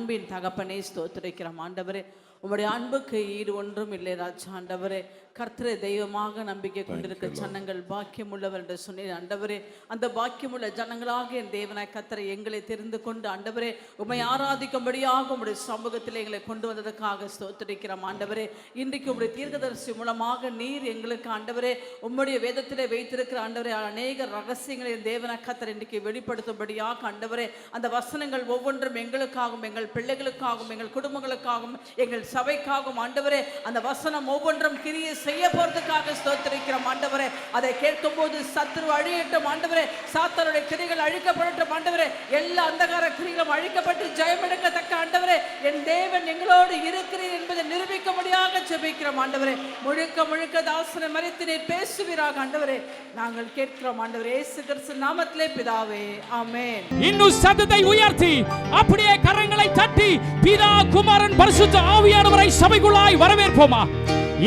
அன்பின் தகப்பனே ஸ்தோத்திரிக்கிறோம் ஆண்டவரே. உம்முடைய அன்புக்கு ஈடு ஒன்றும் இல்லை ராஜா. ஆண்டவரே, கர்த்தரை தெய்வமாக நம்பிக்கை கொண்டிருக்க ஜனங்கள் பாக்கியம் உள்ளவர் என்று சொன்னீர் ஆண்டவரே. அந்த பாக்கியமுள்ள ஜனங்களாக என் தேவனாய் கர்த்தரை எங்களை தெரிந்து கொண்டு ஆண்டவரே உம்மை ஆராதிக்கும்படியாக உம்முடைய சமூகத்தில் எங்களை கொண்டு வந்ததற்காக ஸ்தோத்திரிக்கிறோம் ஆண்டவரே. இன்றைக்கு உம்முடைய தீர்க்கதரிசி மூலமாக நீர் எங்களுக்கு ஆண்டவரே உம்முடைய வேதத்திலே வைத்திருக்கிற ஆண்டவரே அநேக ரகசியங்களை என் தேவனாய் கர்த்தர் இன்றைக்கு வெளிப்படுத்தும்படியாக ஆண்டவரே அந்த வசனங்கள் ஒவ்வொன்றும் எங்களுக்காகவும் எங்கள் பிள்ளைகளுக்காகவும் எங்கள் குடும்பங்களுக்காகவும் எங்கள் சபைக்காகவும் ஆண்டவரே அந்த வசனம் ஒவ்வொன்றும் கிரியை செய்ய போறதுக்காக ஸ்தோத்திரிக்கிறோம் ஆண்டவரே. அதை கேட்கும் போது சத்துரு அழியட்டும் ஆண்டவரே, சாத்தானுடைய கிரிகள் அழிக்கப்படட்டும் ஆண்டவரே, எல்லா அந்தகார கிரிகளும் அழிக்கப்பட்டு ஜெயம் எடுக்கத்தக்க ஆண்டவரே என் தேவன் எங்களோடு இருக்கிறீர் என்பதை நிரூபிக்கும்படியாக ஜெபிக்கிறோம் ஆண்டவரே. முழுக்க முழுக்க தாசனை மறித்து நீர் பேசுவீராக ஆண்டவரே நாங்கள் கேட்கிறோம் ஆண்டவரே, இயேசு கிறிஸ்து நாமத்திலே பிதாவே, ஆமென். இன்னும் சத்தத்தை உயர்த்தி அப்படியே கரங்களை தட்டி பிதா குமாரன் பரிசுத்த ஆவியானவரை சபைக்குள்ளாய் வரவேற்போமா?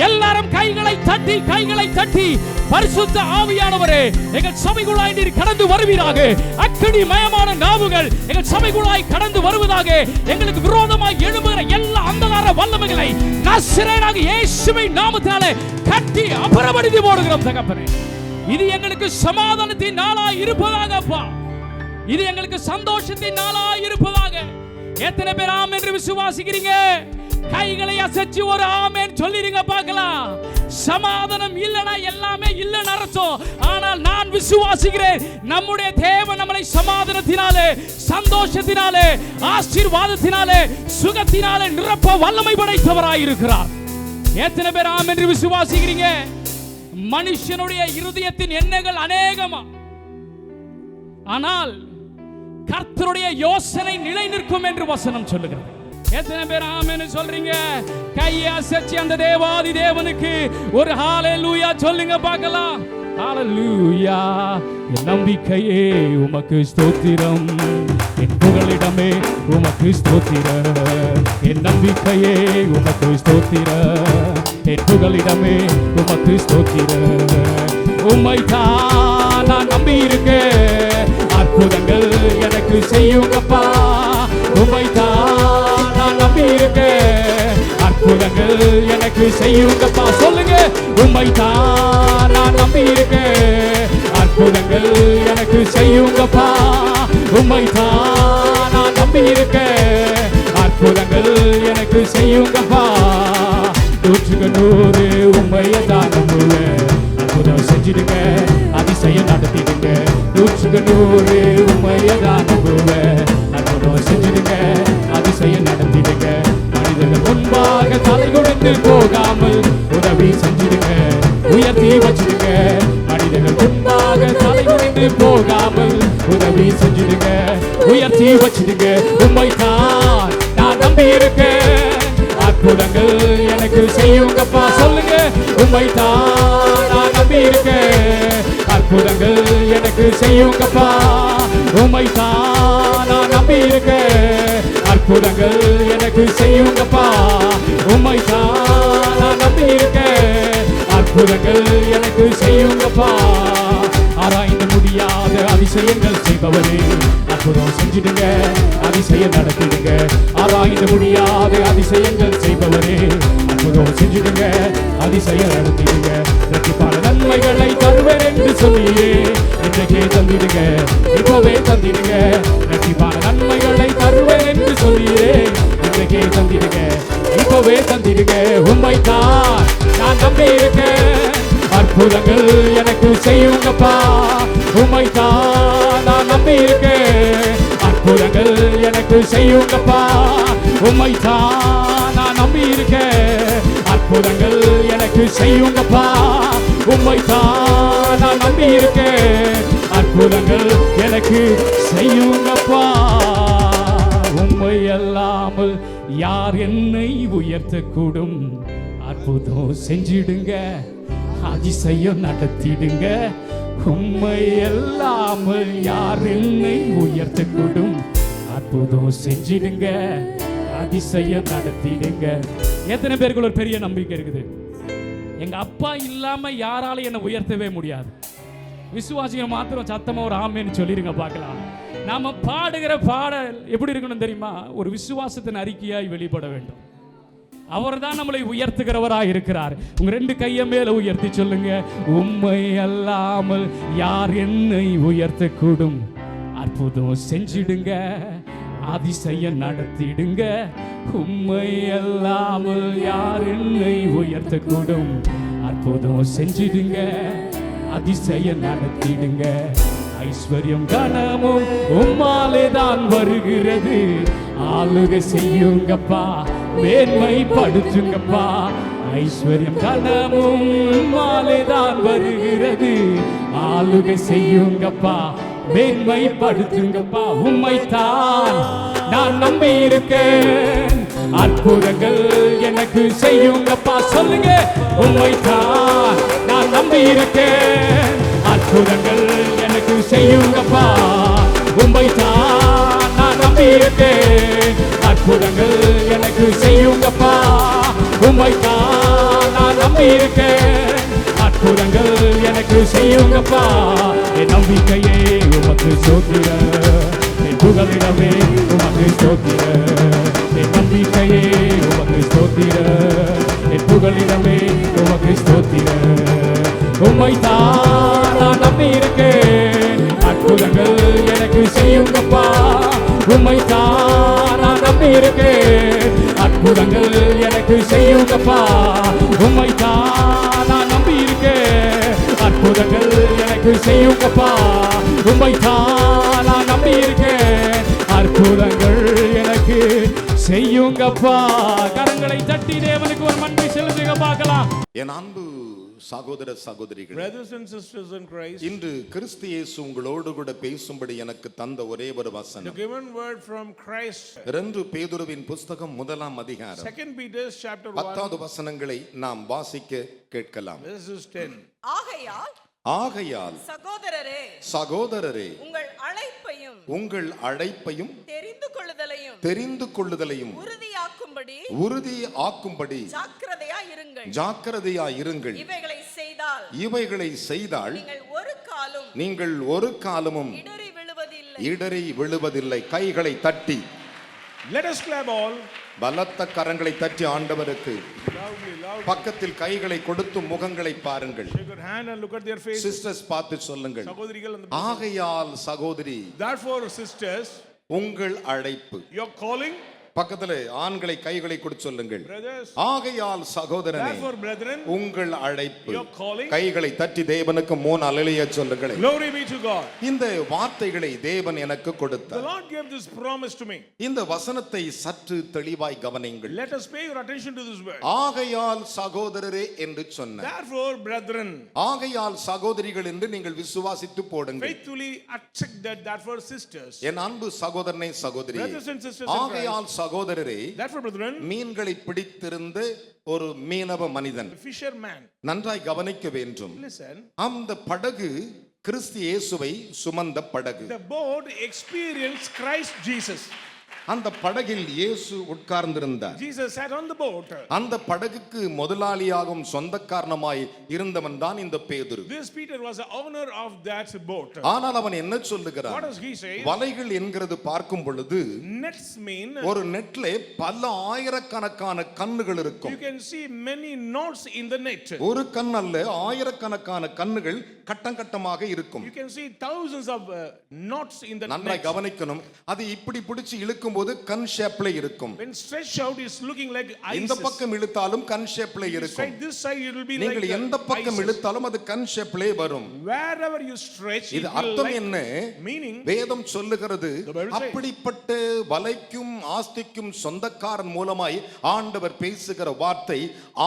எல்லாரும் கைகளை தட்டி பரிசுத்த ஆவியானவரே எங்கள் சபைக்குள்ளாய் நீர் கடந்து வருவீராக. அக்கினி மயமான நாவுகள் எங்கள் சபைக்குள்ளாய் கடந்து வருவதாக. எங்களுக்கு விரோதமாய் எழும்புகிற எல்லா அந்தகார வல்லமைகளை நசரேயனாகிய இயேசுவின் நாமத்தினாலே கட்டி அபரமடித்து போடுகிறோம் தகப்பனே. இது எங்களுக்கு சமாதானத்தின் நாளாய் இருப்பதாக அப்பா. இது எங்களுக்கு சந்தோஷத்தின் நாளாய் இருப்பதாக. எத்தனை பேர் ஆமென் என்று விசுவாசிக்கிறீங்க? கைகளை அசைச்சு ஒரு ஆமென் சொல்லிருங்க பார்க்கலாம். சமாதானம் இல்லனா எல்லாமே இல்லன்னு அர்த்தம். ஆனால் நான் விசுவாசிக்கிறேன் நம்முடைய தேவன் நம்மளை சமாதானத்தினாலே சந்தோஷத்தினாலே ஆசீர்வாதத்தினாலே சுகத்தினாலே நிரப்ப வல்லமை படைத்தவராய் இருக்கிறார். எத்தனை பேர் ஆமென் என்று விசுவாசிக்கிறீங்க? மனுஷனுடைய இருதயத்தின் எண்ணங்கள் அநேகமா, ஆனால் கர்த்தருடைய யோசனை நிலை நிற்கும் என்று வசனம் சொல்லுகிறது. எத்தனை பேர் ஆமென் சொல்றீங்க? கையை அசைச்சு அந்த தேவாதி தேவனுக்கு ஒரு ஹalleluya சொல்லுங்க பார்க்கலாம். ஹalleluya. என் நம்பிக்கையே உமக்கு ஸ்தோத்திரம், என் புகழிடமே உமக்கு ஸ்தோத்திரம். என் நம்பிக்கையே உமக்கு ஸ்தோத்திரம், என் புகழிடமே உமக்கு ஸ்தோத்திரம். உம்மைதான் நான் நம்பி இருக்கேன், அற்புதங்கள் எனக்கு செய்யுங்கப்பா. உம்மைதான் நான் நம்பி இருக்கேன், அற்புதங்கள் எனக்கு செய்யுங்கப்பா. சொல்லுங்க, உம்மைதான் நான் நம்பி இருக்கேன், அற்புதங்கள் எனக்கு செய்யுங்கப்பா. உம்மைதான் நான் நம்பி இருக்கேன், அற்புதங்கள் எனக்கு செய்யுங்கப்பா. 100 உம்மையை தான் நம்புவேன், அற்புதம் செஞ்சிடுங்க, அதிசயம் நடத்திடுங்க. 100 உம்மையை தான் நம்புவேன், அற்புதம் செஞ்சிடுங்க, அதிசயம் நடத்திடுங்க. மனிதர்கள் முன்பாக தலை கொடுத்து போகாமல் உதவி செஞ்சிடுங்க, உயர்த்தி வச்சிடுங்க. மனிதர்கள் முன்பாக தலை கொடுத்து போகாமல் உதவி செஞ்சிடுங்க, உயர்த்தி வச்சிடுங்க. உம்மைதான் நான் நம்பி இருக்கேன், அற்புதங்கள் எனக்கு செய்யுங்கப்பா. சொல்லுங்க, உம்மைதான் நான் நம்பி இருக்கேன், அற்புதங்கள் எனக்கு செய்யுங்கப்பா. உம்மைதான் நான் நம்பி இருக்கேன், அற்புதங்கள் எனக்கு செய்யுங்கப்பா. உம்மைதான் நான் நம்பி இருக்கேன், அற்புதங்கள் எனக்கு செய்யுங்கப்பா. ஆராய்ந்து முடியாத அதிசயங்கள் செய்பவரே, அற்புதம் செஞ்சிடுங்க, அதிசயம் நடத்திடுங்க. ஆராய்ந்து முடியாத அதிசயங்கள் செய்பவரே, அற்புதம் செஞ்சிடுங்க, அதிசயம் நடத்திடுங்க. இரட்டிப்பான நன்மைகளை தருவேன் என்று சொல்லியே இன்றைக்கே தந்திடுங்க, இப்பவே தந்திடுங்க. இரட்டிப்பான நன்மைகளை தருவேன் என்று சொல்லியே இன்றைக்கே தந்திடுங்க, இப்பவே தந்திடுங்க. உம்மைதான் நான் நம்பி இருக்கேன், அற்புதங்கள் எனக்கு செய்யுங்கப்பா. உம்மைதான் நான் நம்பி இருக்கேன், அற்புதங்கள் எனக்கு செய்யுங்கப்பா. உம்மைதான் நான் நம்பி இருக்கேன், அற்புதங்கள் எனக்கு செய்யுங்கப்பா. உம்மைதான் நான் நம்பி இருக்கேன், அற்புதங்கள் எனக்கு செய்யுங்கப்பா. உம்மை அல்லாமல் யார் என்னை உயர்த்தக்கூடும்? அற்புதம் செஞ்சிடுங்க, அதிசயம் நடத்திடுங்க. உம்மை அல்லாமல் யார் என்னை உயர்த்தக்கூடும்? அற்புதம் செஞ்சிடுங்க, அதிசயம் நடத்திடுங்க. எத்தனை பேருக்கு ஒரு பெரிய நம்பிக்கை இருக்குது? எங்க அப்பா இல்லாம யாரால என்னை உயர்த்தவே முடியாது. விசுவாசிகள் மாத்திரம் சத்தமா ஒரு ஆமென்னு சொல்லிருங்க பார்க்கலாம். நாம பாடுகிற பாடல் எப்படி இருக்கணும் தெரியுமா? ஒரு விசுவாசத்தின் அறிக்கையாய் வெளிப்பட வேண்டும். அவர்தான் நம்மளை உயர்த்துகிறவராய் இருக்கிறார். உங்க 2 கையை மேல உயர்த்தி சொல்லுங்க, உம்மை அல்லாமல் யார் என்னை உயர்த்தக்கூடும்? அற்புதம் செஞ்சிடுங்க, அதிசயம் நடத்திடுங்க. உம்மை அல்லாமல் யார் என்னை உயர்த்தக்கூடும்? அற்புதம் செஞ்சிடுங்க, அதிசயம் நடத்திடுங்க. ஐஸ்வர்யம் கனமும் உம்மாலே தான் வருகிறது. ஆளுகை செய்யுங்கப்பா, மேன்மைப்படுத்துங்கப்பா. ஐஸ்வர்யம் கனமும் உம்மாலே தான் வருகிறது. ஆளுகை செய்யுங்கப்பா, மேன்மைப்படுத்துங்கப்பா. உம்மைத்தான் நான் நம்பி இருக்கேன், அற்புதங்கள் எனக்கு செய்யுங்கப்பா. சொல்லுங்க, உம்மைத்தான் நான் நம்பி இருக்கேன், அற்புதங்கள் எனக்கு செய்யுங்கப்பா. உம்மைத்தான் நான் நம்பி இருக்கேன், அற்புதங்கள் எனக்கு செய்யுங்கப்பா. உம்மைத்தான் நான் நம்பி இருக்கேன், அற்புதங்கள் எனக்கு செய்யுங்கப்பா. என் நம்பிக்கையே உமக்கு ஸ்தோத்திரம், என் புகலிடமே உமக்கு ஸ்தோத்திரம். என் நம்பிக்கையே உமக்கு ஸ்தோத்திரம், என் புகலிடமே உமக்கு ஸ்தோத்திரம். உம்மைத்தான் நான் நம்பி இருக்கேன், அற்புதங்கள் எனக்கு செய்யுங்கப்பா. உம்மைத்தான் நான் நம்பி இருக்கேன், அற்புதங்கள் எனக்கு செய்யுங்கப்பா. உம்மைத்தான் நான் நம்பி இருக்கேன், அற்புதங்கள் எனக்கு செய்யுங்கப்பா. உம்மைத்தான் நான் நம்பி இருக்கேன், அற்புதங்கள் எனக்கு செய்யுங்கப்பா. கரங்களை தட்டி தேவனுக்கு ஒரு நன்மை செலுத்துங்க பார்க்கலாம். என் அன்பு சகோதர சகோதரிகள், brothers and sisters in Christ, இன்று கிறிஸ்து இயேசு உங்களோடு கூட பேசும்படி எனக்கு தந்த ஒரே ஒரு the வசனம் given word from Christ, 2 பேதுருவின் புஸ்தகம் 1ஆம் அதிகாரம் 2 Peter chapter 10வது 1 வசனங்களை நாம் வாசிக்க கேட்கலாம். this is 10. ஆகையால் சகோதரரே, சகோதரரே, உங்கள் அழைப்பையும் தெரிந்து கொள்ளுதலையும் உறுதியாக்கும்படி ஜாக்கிரதையாய் இருங்கள். இவைகளை செய்தால் நீங்கள் ஒரு காலமும் இடறி விழுவதில்லை. கைகளை தட்டி, Let us clap all பலத்த கரங்களை தட்டி ஆண்டவருக்கு loudly. பக்கத்தில் கைகளை கொடுத்து முகங்களை பாருங்கள். Shake your hand and look at their faces. Sisters பார்த்து சொல்லுங்கள், சகோதரிகள் அந்த ஆகையால் சகோதரி, therefore sisters, உங்கள் அழைப்பு. your calling, பக்கத்துல ஆண்களை கைகளை கொடுத்து சொல்லுங்கள், brothers, ஆகையால் சகோதரனே, therefore brethren, உங்கள் அழைப்பு. your calling, கைகளை தட்டி தேவனுக்கு 3 அல்லேலூயா சொல்லுங்கள். glory be to God. இந்த வார்த்தைகளை தேவன் எனக்கு The கொடுத்தார். Lord gave this promise to me. இந்த வசனத்தை சற்று தெளிவாய் கவனியுங்கள். Let us pay your attention to this word. ஆகையால் சகோதரரே என்று சொன்னார். Therefore brethren, ஆகையால் சகோதரிகள் என்று நீங்கள் விசுவாசித்து போடுங்கள். faithfully accept that, therefore sisters, என் அன்பு சகோதரனே சகோதரி, brothers and sisters in ஆகையால் Christ, சகோதரரே, therefore brethren, மீன்களை பிடித்திருந்த ஒரு மீனவ மனிதன் fisherman, நன்றாய் கவனிக்க வேண்டும். listen, அந்த படகு கிறிஸ்து இயேசுவை சுமந்த படகு. the boat experienced Christ Jesus. அந்த படகில் இயேசு உட்கார்ந்திருந்தார். Jesus sat on the boat. அந்த படகுக்கு முதலாளியாகவும் சொந்தக்காரனுமாய் இருந்தவன் தான் இந்த பேதுரு. This Peter was the owner of that boat. ஆனால் அவன் என்ன சொல்லுகிறான்? What does he say? வலைகள் என்கிறது பார்க்கும் பொழுது Nets mean, ஒரு நெட்ல பல ஆயிரக்கணக்கான கண்ணுகள் இருக்கும். you can see many knots in the net. ஒரு கண் அல்ல, ஆயிரக்கணக்கான கண்ணுகள் கட்டம் கட்டமாக இருக்கும். You can see thousands of knots in the நன்றாய் net. கவனிக்கணும். அது இப்படி பிடிச்சு இழுக்கும் போது கன் ஷேப்ல இருக்கும். When stretched out is looking like இந்த ice. பக்கம் இழுத்தாலும் கன் ஷேப்ல இருக்கும். This side it will be like நீங்கள் எந்த பக்கம் ices. இழுத்தாலும் அது கன் ஷேப்ல வரும். Wherever you stretch, இது it will அர்த்தம் like, என்ன? meaning, வேதம் சொல்லுகிறது, The Bible says, அப்படிப்பட்ட வலைக்கும் ஆஸ்திக்கும் சொந்தக்காரன் மூலமாய் ஆண்டவர் பேசுகிற வார்த்தை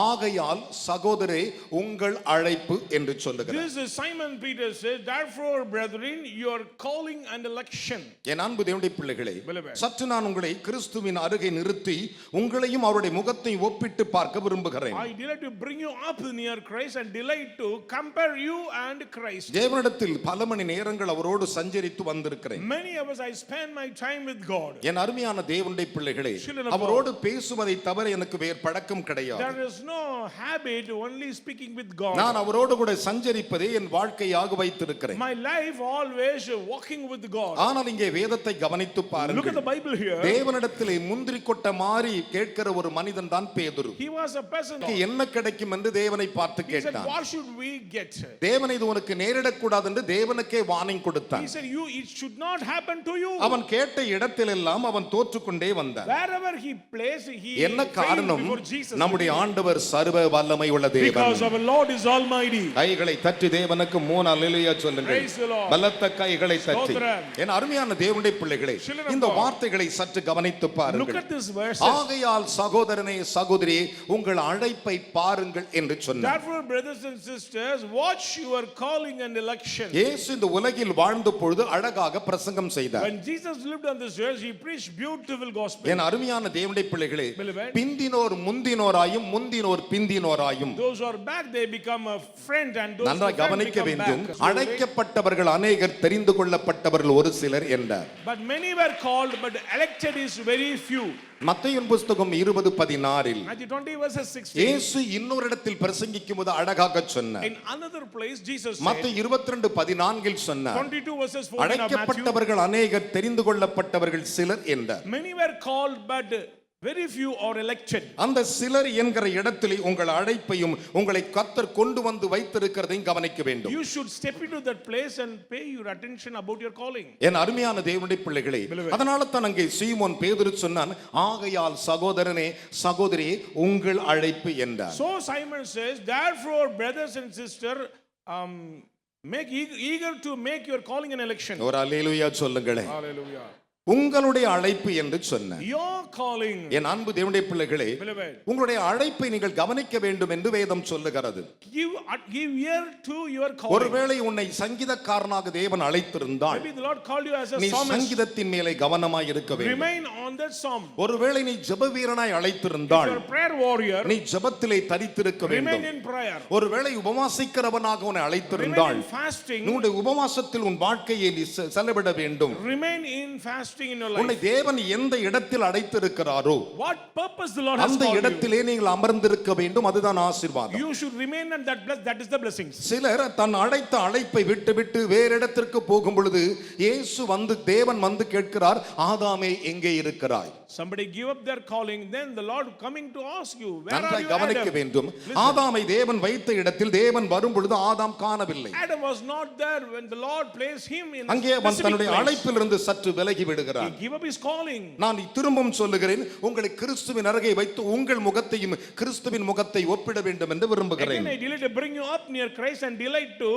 ஆகையால் சகோதரே உங்கள் அழைப்பு என்று சொல்லுகிறார். this is Simon Peter says, therefore brethren, your calling and election. என் அன்பு தேவனுடைய பிள்ளைகளே, Beloved. சற்று நான் நான் உங்களை கிறிஸ்துவின் அருகே நிறுத்தி உங்களையும் அவருடைய முகத்தை ஒப்பிட்டு பார்க்க விரும்புகிறேன். I delight to bring you up near Christ and delight to compare you and Christ. தேவனிடத்தில் பல மணி நேரங்கள் அவரோடு சஞ்சரித்து வந்திருக்கிறேன். Many of us I spend my time with God. என் அருமையான தேவனுடைய பிள்ளைகளே, அவரோடு பேசுவதை தவிர எனக்கு வேறு பழக்கம் கிடையாது. There is no habit only speaking with God. நான் அவரோடு கூட சஞ்சரிப்பதே என் வாழ்க்கையாக வைத்திருக்கிறேன். My life always walking with God. ஆனால் இங்கே வேதத்தை கவனித்து Look at பாருங்கள். the Bible here. தேவனிடத்திலே முந்திரி கொட்ட மாறி கேட்கிற ஒரு மனிதன் தான் பேதுரு. He was a person. என்ன கிடைக்கும் என்று தேவனை பார்த்து He said, கேட்டான். what should we get? தேவன் இது உனக்கு நேரிடக்கூடாது என்று தேவனுக்கே வார்னிங் கொடுத்தான். He said, it should not happen to you. அவன் கேட்ட இடத்திலெல்லாம் அவன் தோற்றுக்கொண்டே வந்தான். Wherever he placed, he என்ன failed காரணம்? before Jesus. நம்முடைய ஆண்டவர் சர்வ வல்லமை உள்ள Because தேவன். our Lord is almighty. கைகளை தட்டி தேவனுக்கு 3 அல்லேலூயா சொல்லுங்கள். Praise the Lord. பலத்த கைகளை தட்டி. ஸ்தோத்திரம். என் அருமையான தேவனுடைய பிள்ளைகளே, Children of இந்த God. வார்த்தைகளை சற்று கவனித்து Look பாருங்கள். at this verse. ஆகையால் சகோதரனே சகோதரியே உங்கள் அழைப்பை பாருங்கள் என்று சொன்னார். Therefore, brothers and sisters, watch your calling and election. இயேசு இந்த உலகில் வாழ்ந்த பொழுது அழகாக பிரசங்கம் செய்தார். When Jesus lived on this earth, he preached beautiful gospel. என் அருமையான தேவனுடைய பிள்ளைகளே, Beloved. பிந்தினோர் முந்தினோராயும் முந்தினோர் பிந்தினோராயும். Those who are back, they become a friend, and those who நன்றாக are friend கவனிக்க become வேண்டும். back. அழைக்கப்பட்டவர்கள் அநேகர், தெரிந்து கொள்ளப்பட்டவர்கள் ஒரு சிலர் என்றார். But many were called, but elected is very few. மத்தேயுவின் புத்தகம் 20:16 Matthew 20 verses 16. இயேசு இன்னொரு இடத்தில் பிரசங்கிக்கும் போது அழகாக சொன்னார். In another place, Jesus said, மத்தேயு 22:14 சொன்னார். 22 verses 14 of Matthew. அழைக்கப்பட்டவர்கள் அநேகர், தெரிந்து கொள்ளப்பட்டவர்கள் சிலர் என்றார். Many were called, but very few are elected. அந்த சிலர் என்கிற இடத்திலே உங்கள் அழைப்பையும் உங்களை கர்த்தர் கொண்டு வந்து வைத்திருக்கிறதையும் கவனிக்க வேண்டும். You should step into that place and pay your attention about your calling. என் அருமையான தேவனுடைய பிள்ளைகளே, அதனால தான் அங்கே சீமோன் பேதுரு சொன்னான், ஆகையால் சகோதரனே சகோதரியே உங்கள் அழைப்பு என்றார். So Simon says, therefore, brothers and sisters, make eager to make your calling and election. ஒரு அல்லேலூயா சொல்லுங்களே. Hallelujah. உங்களுடைய அழைப்பு என்று சொன்ன Your calling. என் அன்பு தேவனுடைய பிள்ளைகளே, Beloved. உங்களுடைய அழைப்பை நீங்கள் கவனிக்க வேண்டும் என்று வேதம் சொல்லுகிறது. Give ear to your calling. ஒருவேளை உன்னை சங்கீதக்காரனாக தேவன் அழைத்திருந்தால் Maybe the Lord called you as a நீ psalmist. சங்கீதத்தின் மேலே கவனமாய் இருக்க வேண்டும். Remain on that psalm. ஒருவேளை நீ ஜெப வீரனாய் அழைத்திருந்தால் If you're a prayer warrior, நீ ஜெபத்திலே தரித்திருக்க remain வேண்டும். in prayer. ஒருவேளை உபவாசிக்கிறவனாக உன்னை Remain அழைத்திருந்தால் in fasting. உன்னுடைய உபவாசத்தில் உன் வாழ்க்கையை நீ செலவிட வேண்டும். Remain in fasting in your உன்னை life. தேவன் எந்த இடத்தில் அழைத்திருக்கிறாரோ What purpose the Lord has அந்த called you? இடத்திலே நீங்கள் அமர்ந்திருக்க வேண்டும். அதுதான் ஆசீர்வாதம். You should remain in that is the blessings. சிலர் தன் அழைத்த அழைப்பை விட்டு வேற இடத்திற்கு போகும் பொழுது இயேசு வந்து தேவன் வந்து கேட்கிறார், ஆதாமே எங்கே இருக்கிறாய்? Somebody give up their calling, then the Lord coming to ask you, where are நன்றாய் you, கவனிக்க Adam? வேண்டும். ஆதாமை தேவன் வைத்த இடத்தில் தேவன் வரும் பொழுது ஆதாம் காணவில்லை. Adam was not there when the Lord placed him in அங்கே a அவன் specific தன்னுடைய place. அழைப்பிலிருந்து சற்று விலகி விடுகிறான். He gave up his calling. நான் திரும்பவும் சொல்லுகிறேன், உங்களை கிறிஸ்துவின் அருகே வைத்து உங்கள் முகத்தையும் கிறிஸ்துவின் முகத்தை ஒப்பிட வேண்டும் என்று விரும்புகிறேன். Again, I delight to bring you up near Christ and delight to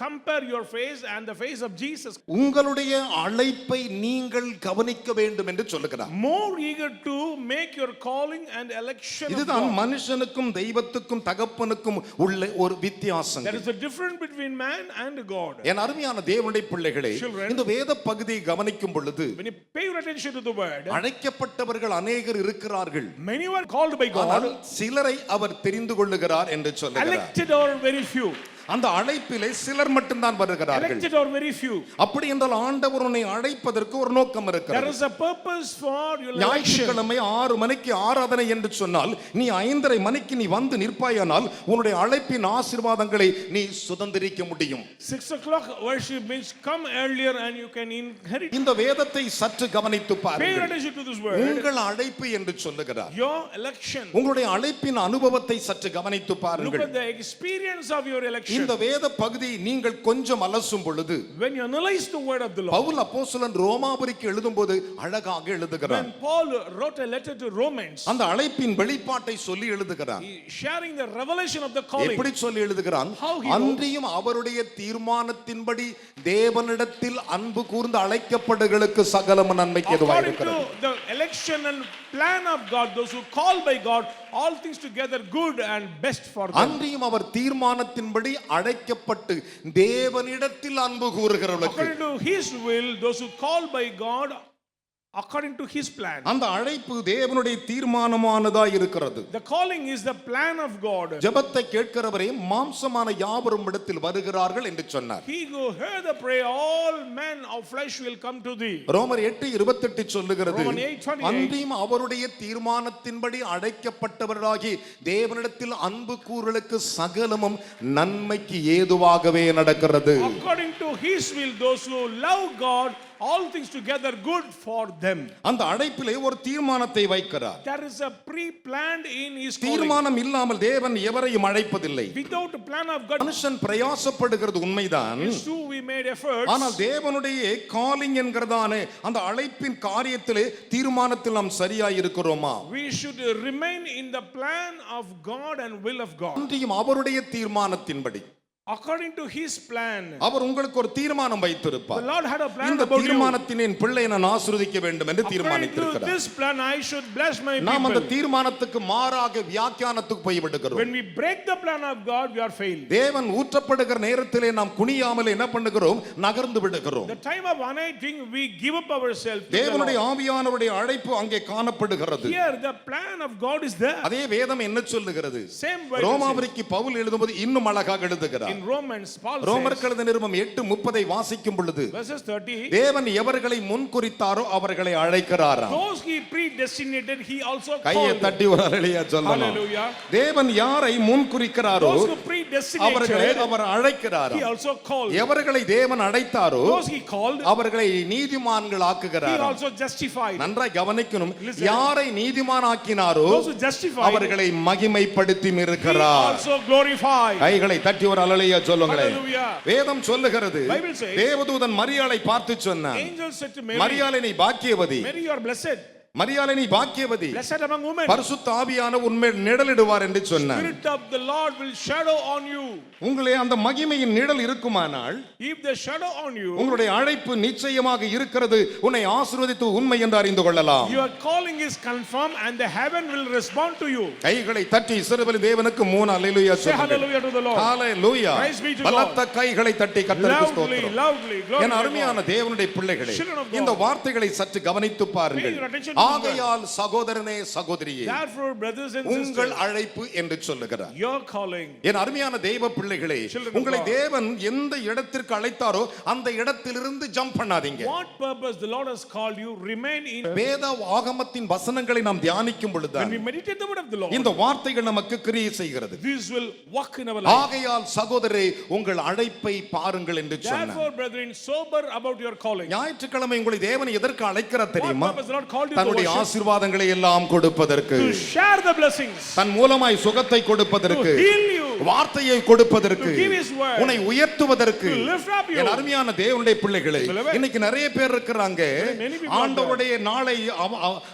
compare your face and the face of Jesus. உங்களுடைய அழைப்பை நீங்கள் கவனிக்க வேண்டும் என்று சொல்லுகிறார். More eager to make your calling and election of இதுதான் God. மனுஷனுக்கும் தெய்வத்துக்கும் தகப்பனுக்கும் உள்ள ஒரு வித்தியாசம். There is a difference between man and God. என் அருமையான தேவனுடைய பிள்ளைகளே, Children. இந்த வேத பகுதியை கவனிக்கும் பொழுது When you pay your attention to the word, அழைக்கப்பட்டவர்கள் அநேகர் இருக்கிறார்கள். many were called by ஆனால் God, சிலரை அவர் தெரிந்து கொள்ளுகிறார் என்று சொல்லுகிறார். elected are very few. அந்த அழைப்பிலே சிலர் மட்டும்தான் வருகிறார்கள். Elected are very few. அப்படி என்றால் ஆண்டவர் உன்னை அழைப்பதற்கு ஒரு நோக்கம் There இருக்கிறது. is a purpose for your election. ஞாயிற்றுக்கிழமை 6 மணிக்கு ஆராதனை என்று சொன்னால் நீ 5:30 மணிக்கு நீ வந்து நிற்பாயானால் உன்னுடைய அழைப்பின் ஆசீர்வாதங்களை நீ சுதந்திரிக்க முடியும். 6 o'clock worship means come earlier and you can inherit. இந்த வேதத்தை சற்று கவனித்து Pay பாருங்கள். attention to this word. உங்கள் அழைப்பு என்று சொல்லுகிறார். Your election. உங்களுடைய அழைப்பின் அனுபவத்தை சற்று கவனித்து Look பாருங்கள். at the experience of your election. இந்த வேத பகுதியை நீங்கள் கொஞ்சம் அலசும் பொழுது When you analyze the word of the Lord. Pavul அப்போஸ்தலன் ரோமாபுரிக்கு எழுதும்போது அழகாக எழுதுகிறார். When Paul wrote a letter to Romans, அந்த அழைப்பின் வெளிப்பாட்டை சொல்லி எழுதுகிறார். he sharing the revelation of the calling. எப்படி சொல்லி எழுதுகிறான்? How he wrote? அன்றியும் அவருடைய தீர்மானத்தின்படி தேவனிடத்தில் அன்பு கூர்ந்து அழைக்கப்படுகளுக்கு சகலமும் நன்மைக்கு எதுவாக According to இருக்கிறது. the election and plan of God, those who call by God, all things together good and best for them. அன்றியும் அவர் தீர்மானத்தின்படி அழைக்கப்பட்டு தேவனிடத்தில் அன்பு கூறுகிறவர்களுக்கு According to His will, those who call by God according to his plan. அந்த அழைப்பு தேவனுடைய தீர்மானமானதா இருக்கிறது. The calling is the plan of God. ஜெபத்தை கேட்கிறவரே மாம்சமான யாவரும் இடத்தில் வருகிறார்கள் என்று சொன்னார். He who heard the prayer, all men of flesh will come to thee. ரோமர் 8:28 சொல்லுகிறது, Roman 8:28. அன்றியும் அவருடைய தீர்மானத்தின்படி அழைக்கப்பட்டவர்களாகி தேவனிடத்தில் அன்பு கூறலுக்கு சகலமும் நன்மைக்கு ஏதுவாகவே நடக்கிறது. According to his will, those who love God, all things together good for them. அந்த அழைப்பிலே ஒரு தீர்மானத்தை வைக்கிறார். There is a pre-planned in his calling. தீர்மானம் இல்லாமல் தேவன் எவரையும் அழைப்பதில்லை. Without a plan of God, மனுஷன் பிரயாசப்படுகிறது உண்மைதான். it's true we made efforts. ஆனால் தேவனுடைய காலிங் என்கிறதான அந்த அழைப்பின் காரியத்திலே தீர்மானத்தில் நாம் சரியாய் இருக்கிறோமா? We should remain in the plan of God and will of God. அன்றியும் அவருடைய தீர்மானத்தின்படி, According to his plan, அவர் உங்களுக்கு ஒரு தீர்மானம் வைத்திருப்பார். the Lord had a plan இந்த about you. தீர்மானத்தின் என் பிள்ளை நான் ஆசீர்வதிக்க வேண்டும் என்று According to தீர்மானித்திருக்கிறார். this plan, I should bless my நாம் அந்த people. தீர்மானத்துக்கு மாறாக வியாக்கியானத்துக்கு போய் விடுகிறோம். When we break the plan of God, we are failed. தேவன் ஊற்றப்படுகிற நேரத்திலே நாம் குனியாமல் என்ன பண்ணுகிறோம்? நகர்ந்து விடுகிறோம். The time of anointing, we give up ourselves to the தேவனுடைய Lord. ஆவியானவருடைய அழைப்பு அங்கே காணப்படுகிறது. Here, the plan of God is there. அதே வேதம் என்ன சொல்லுகிறது? Same word. ரோமாபுரிக்கு பவுல் எழுதும்போது இன்னும் அழகாக எழுதுகிறார். In Romans, Paul ரோமர் says, கழுத நிருபம் 8:30 வாசிக்கும் பொழுது, verses 30, தேவன் எவர்களை முன்குறித்தாரோ அவர்களை அழைக்கிறாராம். those he predestinated, he also கையை called. தட்டி ஒரு அல்லேலூயா சொல்லணும். Hallelujah. தேவன் யாரை முன்குறிக்கிறாரோ Those who அவர்களை predestinated, our he அழைக்கிறாராம். also called. எவர்களை தேவன் அழைத்தாரோ Those he called, அவர்களை நீதிமான்கள் he ஆக்குகிறாராம். also justified. நன்றாய் கவனிக்கணும். Listen. யாரை நீதிமான் ஆக்கினாரோ Those who justified, அவர்களை மகிமைப்படுத்தி he இருக்கிறார். also glorified. கைகளை தட்டி ஒரு அல்லேலூயா சொல்லுங்களேன். Hallelujah. வேதம் சொல்லுகிறது, Bible says, தேவதூதன் மரியாளை பார்த்து சொன்னான், Angel said to Mary, மரியாளை நீ பாக்கியவதி, Mary, you are blessed. மரியாளை நீ பாக்கியவதி, Blessed among women. பரிசுத்த ஆவியான உன்மேல் நிழலிடுவார் என்று சொன்னான். Spirit of the Lord will shadow on you. உங்களே அந்த மகிமையின் நிழல் இருக்குமானால் If the shadow on you, உங்களுடைய அழைப்பு நிச்சயமாக இருக்கிறது, உன்னை ஆசீர்வதித்து உண்மை என்று அறிந்து கொள்ளலாம். your calling is confirmed and the heaven will respond to you. கைகளை தட்டி இஸ்ரவேல் தேவனுக்கு 3 அல்லேலூயா Say சொல்லுங்கள். hallelujah to the Lord. Hallelujah. Praise be to பலத்த கைகளை தட்டி கர்த்தருக்கு Loudly, ஸ்தோத்திரம். loudly, glory என் to அருமையான God. தேவனுடைய பிள்ளைகளே, Children of God. இந்த வார்த்தைகளை சற்று கவனித்து பாருங்கள். Pay your attention to ஆகையால் சகோதரனே சகோதரியே, Therefore, brothers and உங்கள் sisters, அழைப்பு என்று சொல்லுகிறார். your calling. என் அருமையான தேவ பிள்ளைகளே, Children of உங்களை God. தேவன் எந்த இடத்திற்கு அழைத்தாரோ அந்த இடத்திலிருந்து ஜம்ப் பண்ணாதீங்க. What purpose the Lord has called you, remain in. வேத ஆகமத்தின் வசனங்களை நாம் தியானிக்கும் பொழுது When we meditate the word of the Lord, இந்த வார்த்தைகள் நமக்கு கிரியை செய்கிறது. this will work in our life. ஆகையால் சகோதரரே, உங்கள் அழைப்பை பாருங்கள் என்று சொன்னார். Therefore, brethren, sober about your calling. ஞாயிற்றுக்கிழமை உங்களை தேவன் எதற்கு அழைக்கிறார் What தெரியுமா? purpose the Lord called you to தன்னுடைய worship? ஆசீர்வாதங்களை எல்லாம் கொடுப்பதற்கு, To share the blessings, தன் மூலமாய் சுகத்தை கொடுப்பதற்கு, to heal you, வார்த்தையை கொடுப்பதற்கு, to give his word, உன்னை உயர்த்துவதற்கு. to lift up you. என் அருமையான தேவனுடைய பிள்ளைகளே, Beloved, இன்னைக்கு நிறைய பேர் இருக்கிறாங்க, many people are ஆண்டவருடைய நாளை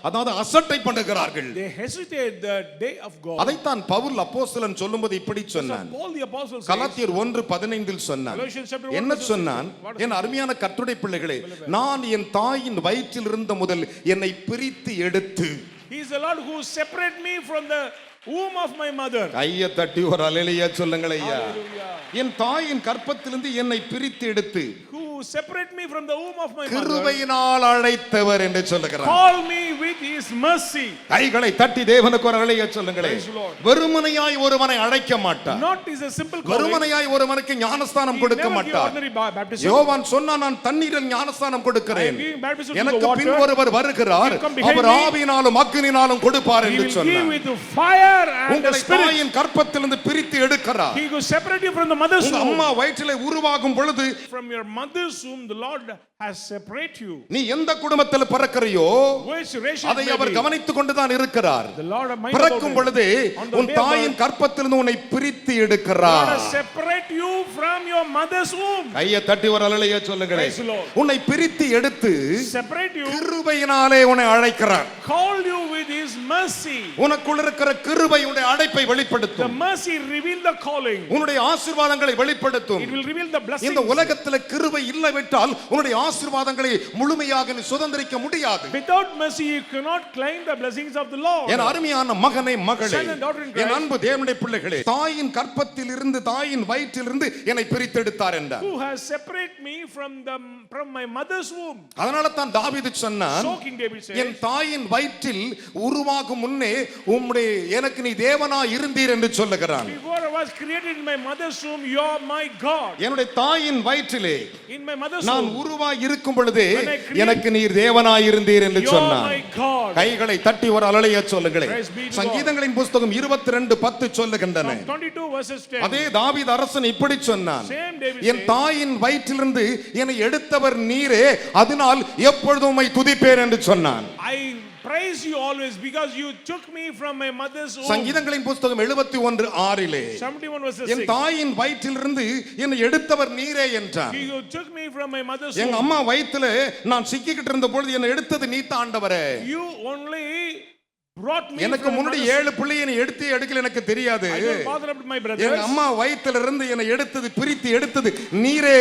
அதாவது அசட்டை பண்ணுகிறார்கள். they hesitate the day of God. அதைத்தான் பவுல் அப்போஸ்தலன் சொல்லும்போது இப்படி சொன்னான். Paul the apostle says, கலாத்தியர் 1:15 சொன்னான். Galatians chapter 1 என்ன verse சொன்னான்? 16. என் அருமையான கர்த்தருடைய பிள்ளைகளே, நான் என் தாயின் வயிற்றில் இருந்த முதல் என்னை பிரித்து எடுத்து. He is the Lord who separated me from the womb of my mother. கையை தட்டி ஒரு அல்லேலூயா சொல்லுங்கள் ஐயா. Hallelujah. என் தாயின் கற்பத்திலிருந்து என்னை பிரித்து எடுத்து Who separate me from the womb of my mother. கிருபையினால் அழைத்தவர் என்று சொல்லுகிறார். Call me with his mercy. கைகளை தட்டி தேவனுக்கு ஒரு அல்லேலூயா சொல்லுங்களே. Praise the Lord. வெறுமனையாய் ஒருவனை அழைக்க மாட்டார். Not is a simple calling. வெறுமனையாய் ஒருவனுக்கு ஞானஸ்தானம் He கொடுக்க never give மாட்டார். ordinary baptism. யோவான் சொன்னா, நான் தண்ணீரில் ஞானஸ்தானம் கொடுக்கிறேன், I am giving baptism to எனக்கு the water. பின் ஒருவர் வருகிறார், He will come behind our me. ஆவியினாலும் அக்கினியினாலும் கொடுப்பார் He என்று will give சொன்னார். with fire and the உங்களை spirit. தாயின் கற்பத்திலிருந்து பிரித்து எடுக்கிறார். He will separate you from the mother's உங்க womb. அம்மா வயிற்றிலே உருவாகும் பொழுது From your mother's womb, the Lord has separated you. நீ எந்த குடும்பத்தில் பிறக்கிறையோ Which ration அதை may அவர் be. கவனித்துக் கொண்டுதான் இருக்கிறார். The Lord of mind பிறக்கும் about பொழுது it. On the உன் day of தாயின் birth, கற்பத்திலிருந்து உன்னை பிரித்து God எடுக்கிறார். has separate you from your mother's womb. கையை தட்டி ஒரு அல்லேலூயா சொல்லுங்களேன். Praise the Lord. உன்னை பிரித்து எடுத்து Separate you, கிருபையினாலே உன்னை அழைக்கிறார். called you with with his mercy. உனக்குள் இருக்கிற கிருபை உன்னுடைய அழைப்பை The வெளிப்படுத்தும். mercy reveal the calling. உன்னுடைய ஆசீர்வாதங்களை வெளிப்படுத்தும். It will reveal the blessings. இந்த உலகத்தில் கிருபை இல்லைவிட்டால் உன்னுடைய ஆசீர்வாதங்களை முழுமையாக நீ சுதந்திரிக்க முடியாது. Without mercy you cannot claim the blessings of the Lord. என் அருமையான மகனே மகளே, Son and daughter in Christ. என் அன்பு தேவனுடைய பிள்ளைகளே, தாயின் கற்பத்தில் இருந்து தாயின் வயிற்றிலிருந்து என்னை பிரித்தெடுத்தார் என்றார். Who has separated me from my mother's womb. அதனால தான் தாவீது சொன்னான், So King David says, என் தாயின் வயிற்றில் உருவாகும் முன்னே உம்முடைய எனக்கு நீ தேவனாய் இருந்தீர் என்று சொல்லுகிறான். before I was created in my mother's womb, you are my God. என்னுடைய தாயின் வயிற்றிலே In my mother's நான் womb, உருவாய் இருக்கும் பொழுதே when I created- எனக்கு நீர் தேவனாய் இருந்தீர் என்று you are சொன்னான். my God. கைகளை தட்டி ஒரு அலலைய சொல்லுங்களேன். Praise be to God. சங்கீதங்களின் புத்தகம் 22:10 சொல்லுகின்றன. Psalm 22 verses 10. அதே தாவீது அரசன் இப்படி சொன்னான், Same David என் says, தாயின் வயிற்றிலிருந்து என்னை எடுத்தவர் நீரே, அதனால் எப்பொழுதும் உம்மை துதிப்பேன் என்று சொன்னான். I praise you always because you took me from my mother's womb. சங்கீதங்களின் புத்தகம் 71:6 71 verses என் 6. தாயின் வயிற்றிலிருந்து என்னை எடுத்தவர் நீரே என்றான். You took me from my mother's எங்க womb. அம்மா வயித்துல நான் சிக்கிக்கிட்டு இருந்த பொழுது என்னை எடுத்தது நீ தான் ஆண்டவரே. You only brought me எனக்கு from my முன்னாடி mother's 7 பிள்ளையை நீ எடுக்கல எனக்கு தெரியாது. I don't bother about my brothers. எங்க அம்மா வயித்துல இருந்து என்னை எடுத்தது பிரித்து எடுத்தது நீரே.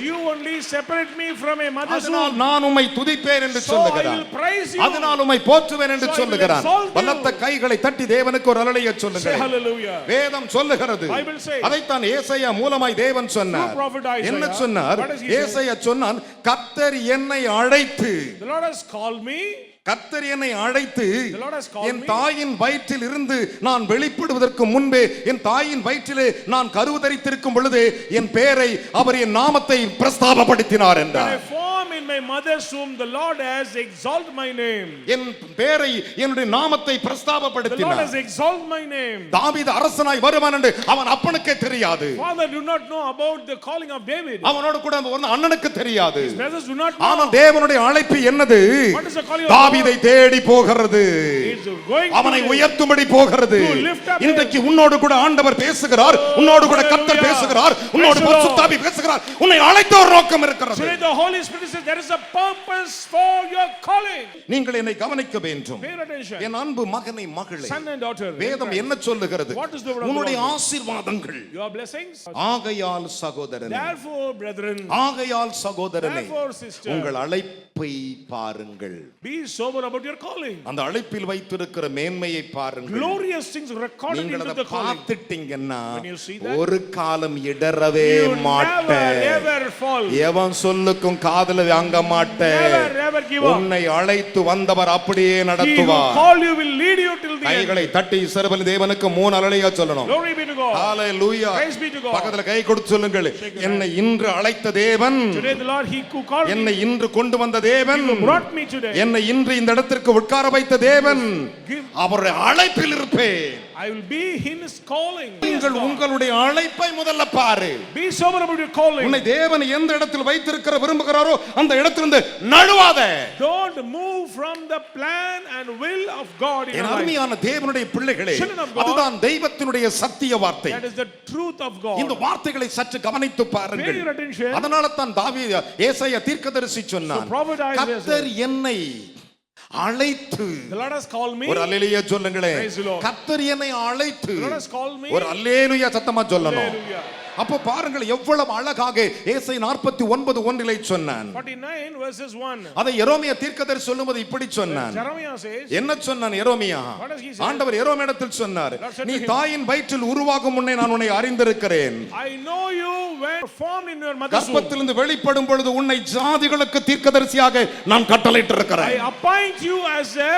You only separate me from my mother's அதனால் womb. நான் உம்மை துதிப்பேன் என்று So I சொல்லுகிறான். will praise you. அதனால் உம்மை போற்றுவேன் என்று So I will சொல்லுகிறான். exalt you. பலத்த கைகளை தட்டி தேவனுக்கு ஒரு அலலையை Say சொல்லுங்கள். hallelujah. வேதம் சொல்லுகிறது. Bible says. அதைத்தான் ஏசாயா மூலமாய் தேவன் சொன்னார். Through prophet Isaiah. என்ன சொன்னார்? What does he say? ஏசாயா சொன்னான், கர்த்தர் என்னை அழைத்து, The Lord has called me. கர்த்தர் என்னை அழைத்து The Lord has called N me. தாயின் வயிற்றில் இருந்து நான் வெளிப்படுவதற்கு முன்பே என் தாயின் வயிற்றிலே நான் கருவுதரித்திருக்கும் பொழுது என் பெயரை அவர் என் நாமத்தை பிரஸ்தாபப்படுத்தினார் When என்றார். I formed in my mother's womb, the Lord has exalted my name. என் பெயரை என்னுடைய நாமத்தை The Lord பிரஸ்தாபப்படுத்தினார். has exalted my name. தாவீது அரசனாய் வருவான் என்று அவன் அப்பனுக்கே தெரியாது. Father do not know about the calling of David. அவனோடு கூட அந்த அண்ணனுக்கு தெரியாது. His brothers do not know. ஆனால் தேவனுடைய அழைப்பு என்னது? What is the calling of God? தாவீதை தேடி போகிறது. He's going அவனை to உயர்த்தும்படி போகிறது. to lift up இன்றைக்கு உன்னோடு கூட ஆண்டவர் பேசுகிறார், உன்னோடு கூட கர்த்தர் Hallelujah. பேசுகிறார், உன்னோடு Praise the பரிசுத்த ஆவி பேசுகிறார். உன்னை அழைத்த ஒரு நோக்கம் இருக்கிறது. Today the Holy Spirit says there is a purpose for your calling. நீங்கள் என்னை கவனிக்க வேண்டும். Pay attention. என் அன்பு மகனை மகளே, Son and daughter. வேதம் என்ன சொல்லுகிறது? What is the word of உன்னுடைய the Lord? ஆசீர்வாதங்கள். Your blessings. ஆகையால் சகோதரனே, Therefore, brethren, ஆகையால் சகோதரனே, therefore, sister, உங்கள் அழைப்பை பாருங்கள். be sober about your calling. அந்த அழைப்பில் வைத்திருக்கிற மேன்மையை பாருங்கள். Glorious things recorded நீங்கள் into அதை the calling. பார்த்துட்டீங்கன்னா When you see that, ஒரு காலம் இடறவே You never மாட்டேன். ever fall. எவன் சொல்லுக்கும் காதுல வாங்க மாட்டேன். Never ever give up. உன்னை அழைத்து வந்தவர் அப்படியே He who நடத்துவார். called you will lead you till the end. கைகளை தட்டி இஸ்ரவேல் தேவனுக்கு 3 அலலையா சொல்லணும். Glory be to God. Hallelujah. Praise be to God. பக்கத்துல கை கொடுத்து சொல்லுங்கள், என்னை இன்று அழைத்த தேவன், Today the Lord he who called என்னை me, இன்று கொண்டு வந்த தேவன், who brought me today, என்னை இன்று இந்த இடத்திற்கு உட்கார வைத்த தேவன், அவருடைய அழைப்பில் இருப்பேன். I will be in his calling. நீங்கள் உங்களுடைய அழைப்பை முதல்ல பாரு. Be sober about your calling. உன்னை தேவன் எந்த இடத்தில் வைத்திருக்கிற விரும்புகிறாரோ அந்த இடத்திலிருந்து நழுவாத. Don't move from the plan and will of God in N your life. அருமையான தேவனுடைய பிள்ளைகளே, Children of God, அதுதான் தெய்வத்தினுடைய சத்திய வார்த்தை. That is the truth of God. இந்த வார்த்தைகளை சற்று கவனித்து Pay பாருங்கள். your attention. அதனால தான் தாவீது ஏசாயா தீர்க்கதரிசி சொன்னான், So prophet Isaiah கர்த்தர் என்னை அழைத்து, The Lord has called me. ஒரு அல்லேலூயா சொல்லுங்களேன். Praise the Lord. கர்த்தர் என்னை அழைத்து, The Lord has called me. ஒரு அல்லேலூயா சத்தமா சொல்லணும். Hallelujah. அப்போ பாருங்கள் எவ்வளவு அழகாக ஏசாயா 49:1 சொன்னான். 49 verses 1. அதை எரேமியா தீர்க்கதரிசி சொல்லும்போது இப்படி சொன்னான். Jeremiah says, என்ன சொன்னான் எரேமியா? What does he say? ஆண்டவர் எரேமியாவிடத்தில் சொன்னார், Lord said நீ to him, தாயின் வயிற்றில் உருவாகும் முன்னே நான் உன்னை அறிந்திருக்கிறேன். I know you when formed in your mother's womb. கர்ப்பத்திலிருந்து வெளிப்படும் பொழுது உன்னை ஜாதிகளுக்கு தீர்க்கதரிசியாக நான் கட்டளையிட்டிருக்கிறேன். I appoint you as a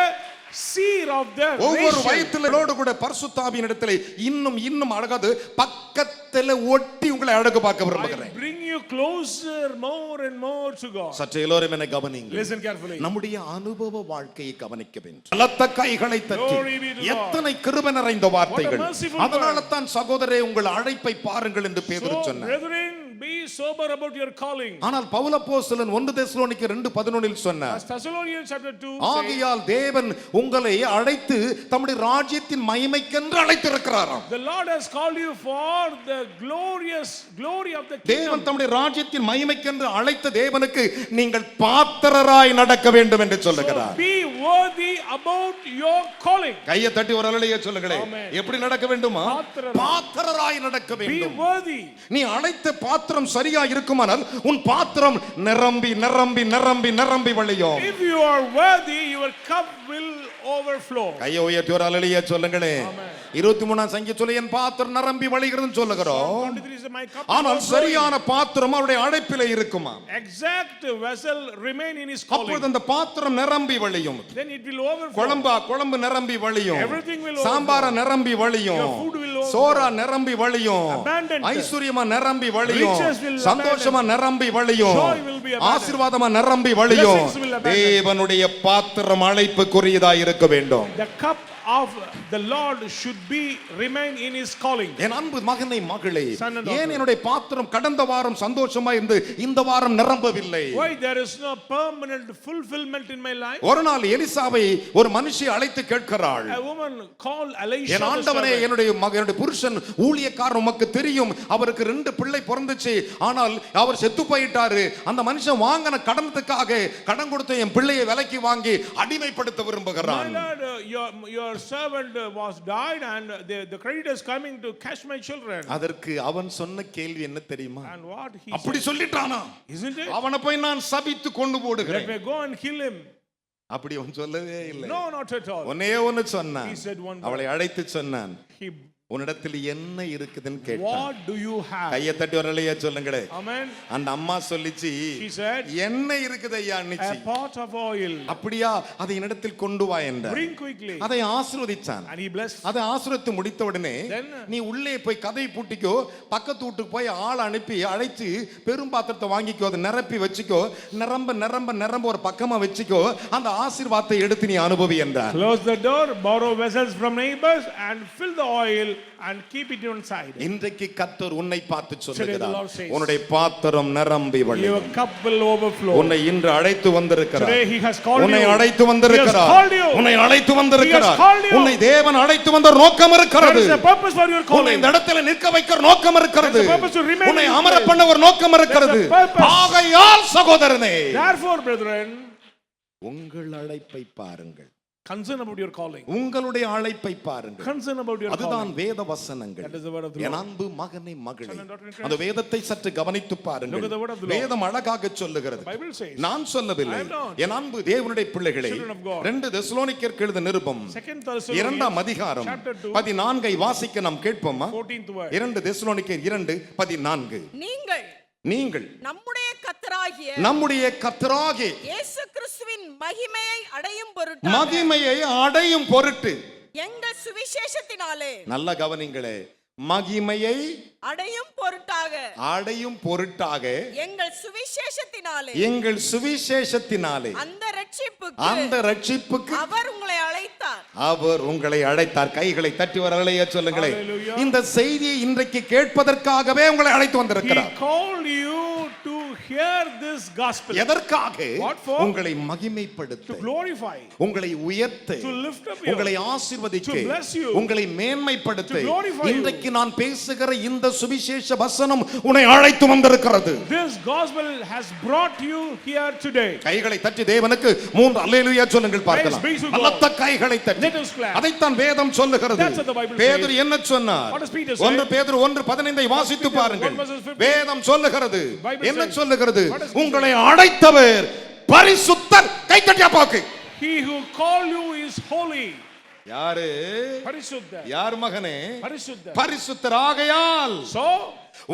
seer of the ஒவ்வொரு nation. வயிற்றிலோடு கூட பரிசுத்தாவியின் இடத்திலே இன்னும் அழகாது பக்கத்துல ஒட்டி உங்களை அழகு பார்க்க I விரும்புகிறேன். bring you closer more and more to God. சற்று எல்லோரும் என்னை கவனிங்க. Listen carefully. நம்முடைய அனுபவ வாழ்க்கையை கவனிக்க வேண்டும். பலத்த கைகளை தட்டி Glory be to God. எத்தனை கிருபை நிறைந்த வார்த்தைகள். What a merciful அதனால தான் சகோதரரே உங்கள் அழைப்பை பாருங்கள் என்று பேதுரு So, சொன்னார். brethren, be sober about your calling. ஆனால் பவுல் அப்போஸ்தலன் 1 தெசலோனிக்கர் 2:11 சொன்னார், As Thessalonians chapter 2 says, ஆகையால் தேவன் உங்களை அழைத்து தம்முடைய ராஜ்யத்தின் மகிமைக்கென்று அழைத்திருக்கிறாராம். the Lord has called you for the glorious glory of the தேவன் kingdom. தம்முடைய ராஜ்யத்தின் மகிமைக்கென்று அழைத்த தேவனுக்கு நீங்கள் பாத்திரராய் நடக்க வேண்டும் என்று So சொல்லுகிறார். be worthy about your calling. கையை தட்டி ஒரு அல்லேலூயா சொல்லுங்களேன். Amen. எப்படி நடக்க வேண்டுமா? பாத்திரராய் நடக்க Be வேண்டும். worthy. நீ அழைத்த பாத்திரம் சரியா இருக்குமானால் உன் பாத்திரம் நிரம்பி நிரம்பி நிரம்பி நிரம்பி வழியும். If you are worthy, your cup will overflow. கையை உயர்த்தி ஒரு அல்லேலூயா சொல்லுங்களேன். 23ஆம் சங்கீதத்துல என் பாத்திரம் நிரம்பி வழிகிறதுன்னு சொல்லுகிறோம். 23 is my cup. ஆனால் சரியான பாத்திரம் அவருடைய அழைப்பிலே இருக்குமா? Exact vessel remain in his calling. அப்பொழுது அந்த பாத்திரம் நிரம்பி வழியும். Then it will overflow. குழம்பு நிரம்பி வழியும். Everything will overflow. சாம்பார நிரம்பி வழியும். Your food will overflow. சோறா நிரம்பி வழியும். Abundant. ஐஸ்வரியமா நிரம்பி வழியும். Riches will சந்தோஷமா நிரம்பி வழியும். Joy will be abundant. ஆசீர்வாதமா நிரம்பி வழியும். Blessings will abundant. தேவனுடைய பாத்திரம் அழைப்புக்குரியதா இருக்க வேண்டும். The cup of the Lord should be remain in his calling. என் அன்பு மகனை மகளே, Son and daughter. ஏன் என்னுடைய பாத்திரம் கடந்த வாரம் சந்தோஷமா இருந்து இந்த வாரம் நிரம்பவில்லை? Why there is no permanent fulfillment in my life? ஒரு நாள் எலிசாவை ஒரு மனுஷி அழைத்து கேட்கிறாள். A woman called Elisha. என் ஆண்டவனே, என்னுடைய புருஷன் ஊழியக்காரன், உமக்கு தெரியும், அவருக்கு 2 பிள்ளை பிறந்துச்சு, ஆனால் அவர் செத்து போயிட்டாரு. அந்த மனுஷன் வாங்கின கடனத்துக்காக கடன் கொடுத்த என் பிள்ளையை விலைக்கு வாங்கி அடிமைப்படுத்த விரும்புகிறான். My Lord, your servant was died and the creditor is coming to catch my children. அதற்கு அவன் சொன்ன கேள்வி என்ன தெரியுமா? And what he அப்படி சொல்லிட்டானா? Isn't it? அவனை போய் நான் சபித்து கொண்டு போடுகிறேன். Let me go and kill him. அப்படி அவன் சொல்லவே இல்லை. No, not at all. ஒன்னே ஒன்னு சொன்னான். He said one word. அவளை அழைத்து சொன்னான், He, உன்னிடத்தில் என்ன இருக்குதுன்னு கேட்டான். what do you have? கையை தட்டி வரலையா சொல்லுங்களே. Amen. அந்த அம்மா சொல்லிச்சு, She said, என்ன இருக்குது ஐயா a நிச்சி. pot of oil. அப்படியா, அதை என்னிடத்தில் கொண்டு வா என்றார். Bring quickly. அதை ஆசீர்வதிச்சான். And he blessed. அதை ஆசீர்வதித்து முடித்த உடனே Then, நீ உள்ளே போய் கதை பூட்டிக்கோ, பக்கத்து வீட்டுக்கு போய் ஆள் அனுப்பி அழைச்சு பெரும் பாத்திரத்தை வாங்கிக்கோ, அதை நிரப்பி வச்சுக்கோ, நிரம்ப நிரம்ப நிரம்ப ஒரு பக்கமா வச்சுக்கோ, அந்த ஆசீர்வாதத்தை எடுத்து நீ அனுபவி என்றார். Close the door, borrow vessels from neighbors and fill the oil and keep it inside. இன்றைக்கு கர்த்தர் உன்னை பார்த்து Today the சொல்லுகிறார், Lord says, உன்னுடைய பாத்திரம் நிரம்பி your வழியும். cup will overflow. உன்னை இன்று அழைத்து வந்திருக்கிறார். Today he has called உன்னை you. அழைத்து He has வந்திருக்கிறார். called you. உன்னை அழைத்து வந்திருக்கிறார். He has called you. உன்னை தேவன் அழைத்து வந்த நோக்கம் There இருக்கிறது. is a purpose for your உன்னை calling. இந்த இடத்துல நிற்க வைக்கிற நோக்கம் இருக்கிறது. There's a purpose to remain உன்னை in this அமர place. பண்ண ஒரு நோக்கம் இருக்கிறது. There's a purpose. ஆகையால் சகோதரனே, Therefore, brethren, உங்கள் அழைப்பை பாருங்கள். concern about your calling. உங்களுடைய அழைப்பை பாருங்கள். Concern about your அதுதான் calling. வேத வசனங்கள். That is the word of the N Lord. அன்பு மகனே மகளே, Son and daughter in Christ. அந்த வேதத்தை சற்று கவனித்து பாருங்கள். Look at the word of the Lord. வேதம் அழகாக சொல்லுகிறது. The Bible says, நான் சொல்லவில்லை. I am not. என் அன்பு தேவனுடைய பிள்ளைகளே, Children of God. 2 தெசலோனிக்கேயருக்கு எழுதின நிருபம் 2 Thessalonians 2ஆம் அதிகாரம் chapter 2 14 வாசிக்க நாம் கேட்போமா? 14th word. 2 தெசலோனிக்கேயர் 2:14. நீங்கள் நம்முடைய கர்த்தராகிய நம்முடைய கர்த்தராகிய இயேசு கிறிஸ்துவின் மகிமையை அடையும் பொருட்டு மகிமையை அடையும் பொருட்டு, எங்கள் சுவிசேஷத்தினாலே நல்ல கவனிங்களே, மகிமையை அடையும் பொருட்டாக அடையும் பொருட்டாக எங்கள் சுவிசேஷத்தினாலே எங்கள் சுவிசேஷத்தினாலே அந்த ரட்சிப்புக்கு அவர் உங்களை அழைத்தார். அவர் உங்களை அழைத்தார். கைகளை தட்டி வரலையா சொல்லுங்களேன். Hallelujah. இந்த செய்தியை இன்றைக்கு கேட்பதற்காகவே உங்களை அழைத்து He வந்திருக்கிறார். called you to hear this gospel. எதற்காக? What for? உங்களை மகிமைப்படுத்த, To glorify. உங்களை உயர்த்த, To lift up you. உங்களை ஆசீர்வதிக்க, To bless you. உங்களை மேன்மைப்படுத்த, To glorify you. இன்றைக்கு நான் பேசுகிற இந்த சுவிசேஷ வசனம் உன்னை அழைத்து வந்திருக்கிறது. This gospel has brought you here today. கைகளை தட்டி தேவனுக்கு 3 அல்லேலூயா சொல்லுங்கள் பார்க்கலாம். Praise be to God. பலத்த கைகளை தட்டி. Let us clap. அதைத்தான் வேதம் சொல்லுகிறது. That's what the Bible பேதுரு says. என்ன சொன்னார்? What does Peter say? 1 பேதுரு 1:15 வாசித்து Peter பாருங்கள். 1:15. வேதம் சொல்லுகிறது. Bible என்ன says. சொல்லுகிறது? What does Peter உங்களை அழைத்தவர் பரிசுத்தர். கை தட்டி அப்பாக்கு. He who called you is holy. யாரு? பரிசுத்தர். யார் மகனே? பரிசுத்தர். பரிசுத்தர். ஆகையால் So,